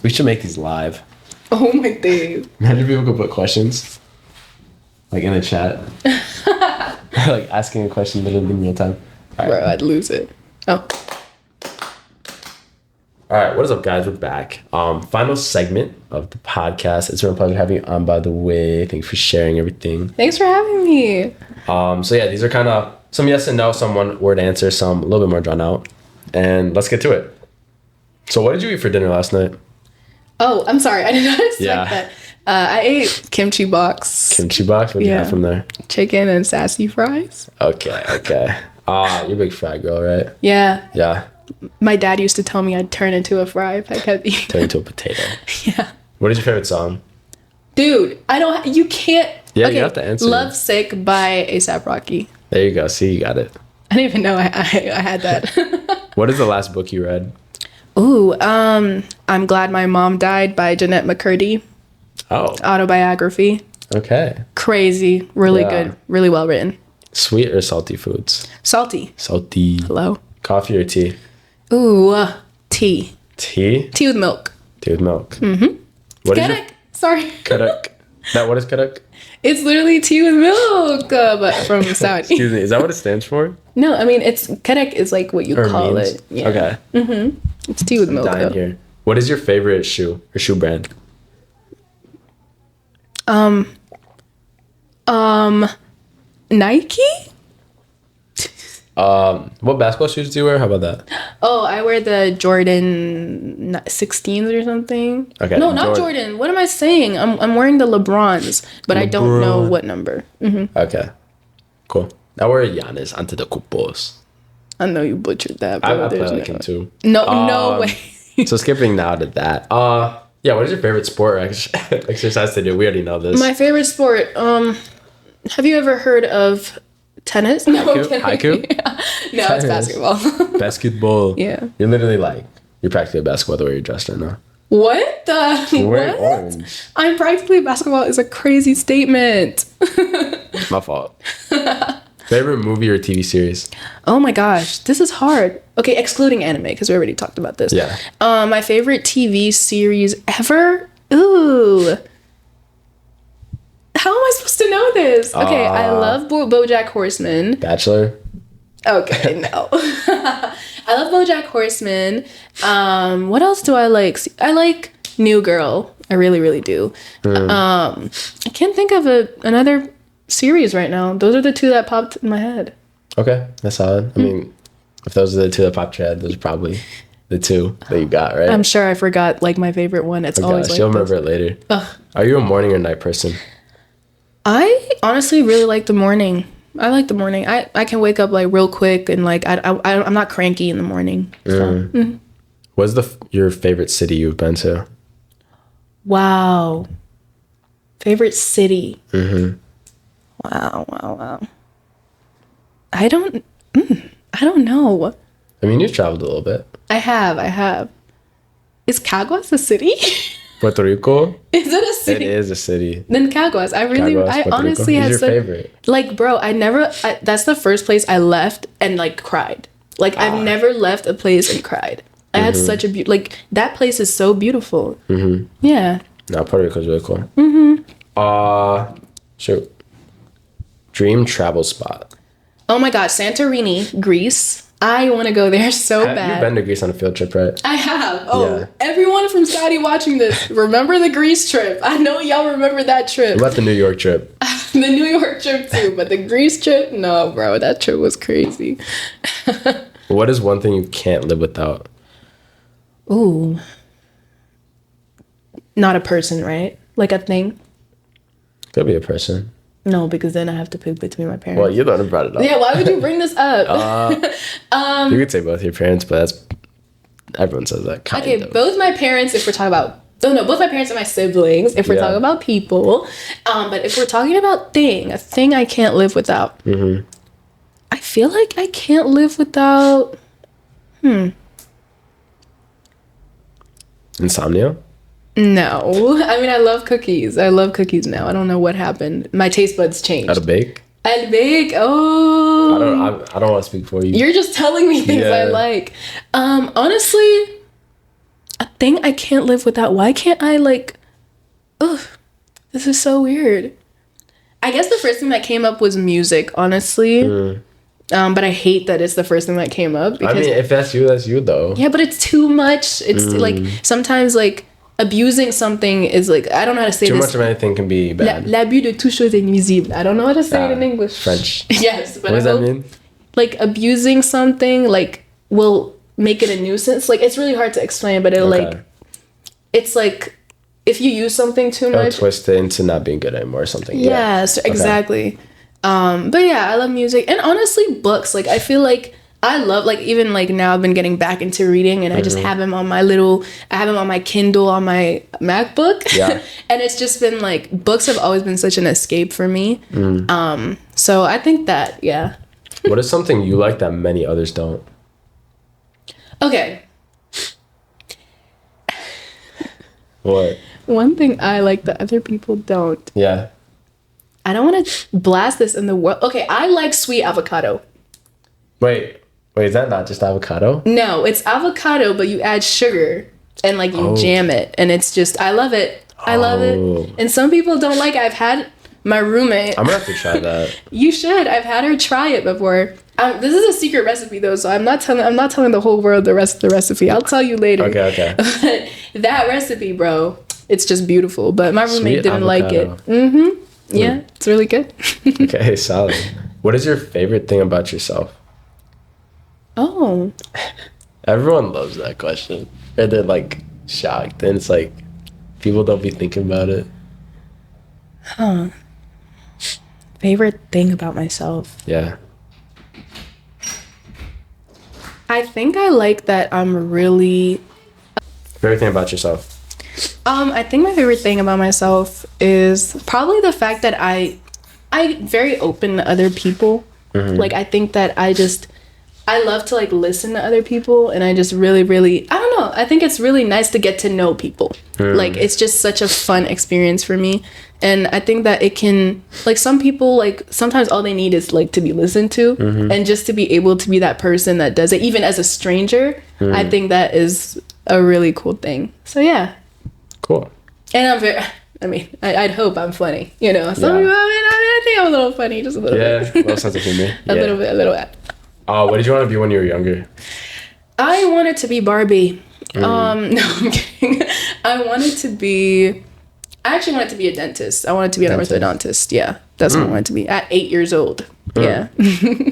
We should make these live. Oh my days. Imagine people could put questions, like in the chat. Like asking a question literally in real time. All right. Bro, I'd lose it. Oh. All right, what is up, guys? We're back. Final segment of the podcast. It's a real pleasure having you on, by the way. Thanks for sharing everything. Thanks for having me. So yeah, these are kind of some yes and no, some one word answer, some a little bit more drawn out. And let's get to it. So what did you eat for dinner last night? Oh, I'm sorry. I did not expect that. I ate kimchi box. Kimchi box? What did you have from there? Chicken and sassy fries. Okay. You're a big fry girl, right? Yeah. Yeah. My dad used to tell me I'd turn into a fry if I kept eating. Turn into a potato. Yeah. What is your favorite song? Dude, you can't. Yeah, okay. You have to answer. Love Sick by A$AP Rocky. There you go. See, you got it. I didn't even know I had that. What is the last book you read? Ooh, I'm Glad My Mom Died by Jeanette McCurdy. Oh. Autobiography. Okay. Crazy. Really good. Really well written. Sweet or salty foods? Salty. Salty. Hello. Coffee or tea? Ooh, tea. Tea? Tea with milk. Tea with milk. Mm-hmm. What is Karak. Sorry. Karak. What is karak? It's literally tea with milk, but from Saudi. Excuse me. Is that what it stands for? No, I mean it's karak is like what you call it. Yeah. Okay. Mm-hmm. It's tea with milk. Dying here. What is your favorite shoe or shoe brand? Nike. What basketball shoes do you wear? How about that? Oh, I wear the Jordan 16s or something. Okay. No, not Jordan. What am I saying? I'm wearing the LeBrons, but I don't know what number. Mm-hmm. Okay. Cool. I wear Giannis Antetokounmpos. I know you butchered that. I play like him too. No way. So skipping now to that. Yeah. What is your favorite sport or exercise to do? We already know this. My favorite sport. Have you ever heard of tennis? No, haiku? Yeah. No, tennis. It's basketball. Basketball. Yeah. You're literally you're practically a basketball the way you're dressed right now. What the? You're wearing what? orange. I'm practically a basketball is a crazy statement. My fault. Favorite movie or TV series? Oh my gosh, this is hard. Okay, excluding anime because we already talked about this. Yeah. My favorite TV series ever? Ooh. How am I supposed to know this? Okay, I love BoJack Horseman. Bachelor? Okay, no. I love BoJack Horseman. What else do I like? I like New Girl. I really, really do. I can't think of another series right now. Those are the two that popped in my head. Okay, that's solid. I mean, if those are the two that popped your head, those are probably the two that you got, right? I'm sure I forgot like my favorite one. It's always like you'll remember it later. Ugh. Are you a morning or night person? I honestly really like the morning. I like the morning. I can wake up like real quick and like I'm not cranky in the morning. So. What's your favorite city you've been to? Wow. Favorite city. Wow. I don't know. I mean, you've traveled a little bit. I have. Is Caguas a city? Puerto Rico? Is it a city? It is a city. Then Caguas. I honestly had had your favorite. Like, bro, that's the first place I left and like cried. Like I've never left a place and cried. I had such a like that place is so beautiful. Yeah. No, Puerto Rico's really cool. Shoot. Dream travel spot. Oh my God, Santorini, Greece. I want to go there so bad. You've been to Greece on a field trip, right? I have. Oh, yeah. Everyone from Saudi watching this, remember the Greece trip. I know y'all remember that trip. What about the New York trip? The New York trip too, but the Greece trip, no, bro, that trip was crazy. What is one thing you can't live without? Ooh. Not a person, right? Like a thing? Could be a person. No, because then I have to pick between my parents. Well, you're the one who brought it up. Yeah, why would you bring this up? You could say both your parents, but everyone says that. Okay, both my parents, if we're talking about... Oh, no, both my parents and my siblings, if we're talking about people. But if we're talking about a thing I can't live without. I feel like I can't live without... Insomnia? No. I mean, I love cookies. I love cookies now. I don't know what happened. My taste buds changed. How to bake? I'd bake. Oh. I don't want to speak for you. You're just telling me things I like. Honestly, a thing I can't live without. Why can't I like... Ugh. This is so weird. I guess the first thing that came up was music, honestly. But I hate that it's the first thing that came up. Because, I mean, if that's you though. Yeah, but it's too much. It's like sometimes like abusing something is like, I don't know how to say too this. Too much of anything can be bad. L'abus de toute chose est nuisible. I don't know how to say it in English. French. Yes. But what does that mean? Like abusing something like will make it a nuisance. Like it's really hard to explain, but it'll like, it's like if you use something too much. It'll twist it into not being good anymore or something. Yes, exactly. But yeah, I love music and honestly books. Like I feel like I love like even like now I've been getting back into reading and I just have them on I have them on my Kindle on my MacBook. Yeah. And it's just been like books have always been such an escape for me. So I think that, yeah. What is something you like that many others don't? Okay. What? One thing I like that other people don't. Yeah. I don't want to blast this in the world. Okay, I like sweet avocado. Wait, is that not just avocado? No, it's avocado, but you add sugar and like you jam it. And it's just, I love it. I love it. And some people don't like it. I've had my roommate. I'm going to have to try that. You should. I've had her try it before. This is a secret recipe though, so I'm not telling the whole world the rest of the recipe. I'll tell you later. Okay. But that recipe, bro, it's just beautiful. But my roommate didn't like it. Yeah, it's really good. Okay, solid. What is your favorite thing about yourself? Oh. Everyone loves that question. Or they're like shocked. And it's like, people don't be thinking about it. Huh. Favorite thing about myself? Yeah. I think I like that I'm really... Favorite thing about yourself? I think my favorite thing about myself is probably the fact that I'm very open to other people. Like, I think that I love to like listen to other people and I just really, really, I don't don't know. I think it's really nice to get to know people. Like, it's just such a fun experience for me. And I think that it can, like, some people, like, sometimes all they need is, like, to be listened to. And just to be able to be that person that does it, even as a stranger, I think that is a really cool thing. So, yeah. Cool. And I'd hope I'm funny, you know. Some people, I think I'm a little funny, just a little bit. A little sense of humor. A little bit. What did you want to be when you were younger? I wanted to be Barbie. No, I'm kidding. I actually wanted to be a dentist. I wanted to be an orthodontist. Yeah, that's what I wanted to be at 8 years old. Yeah.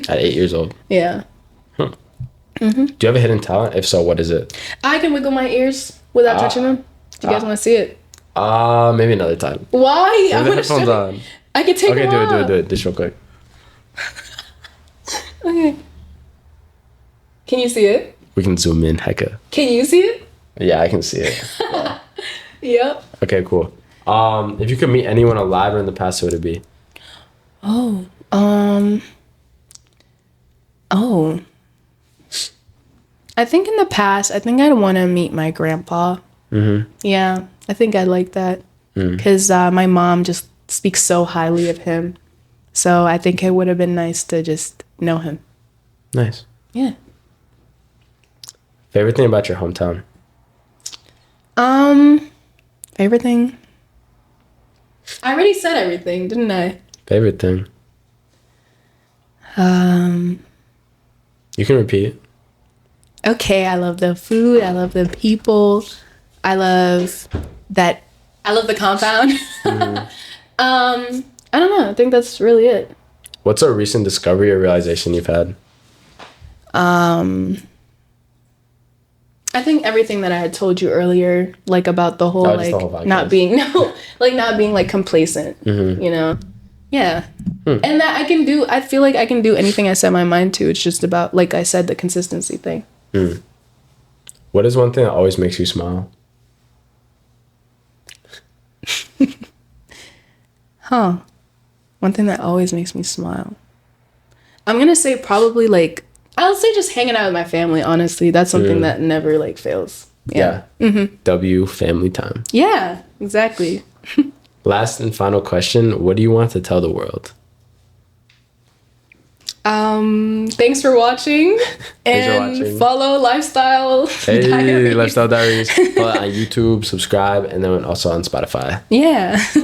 At 8 years old? Yeah. Do you have a hidden talent? If so, what is it? I can wiggle my ears without touching them. Do you guys want to see it? Maybe another time. Why? I want to show on. I can take them off. Do it. Just real quick. Okay. Can you see it? We can zoom in, hecka. Can you see it? Yeah, I can see it. Yep. Okay, cool. If you could meet anyone alive or in the past, who would it be? I think in the past, I think I'd want to meet my grandpa. Yeah, I think I'd like that. Because my mom just speaks so highly of him. So I think it would have been nice to just know him. Nice. Yeah. Favorite thing about your hometown? Favorite thing? I already said everything, didn't I? Favorite thing? You can repeat. Okay, I love the food. I love the people. I love the compound. I don't know. I think that's really it. What's a recent discovery or realization you've had? I think everything that I had told you earlier, like about the whole not being like complacent, you know? Yeah. And that I feel like I can do anything I set my mind to. It's just about, like I said, the consistency thing. What is one thing that always makes you smile? One thing that always makes me smile. I'm going to say probably I'll say just hanging out with my family, honestly. That's something that never fails. Yeah. W, family time. Yeah, exactly. Last and final question. What do you want to tell the world? Thanks for watching. And follow Lifestyle Diaries. Lifestyle Diaries. Follow on YouTube, subscribe, and then also on Spotify. Yeah. All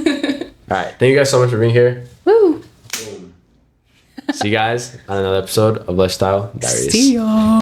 right. Thank you guys so much for being here. Woo. See you guys on another episode of Lifestyle Diaries. See y'all.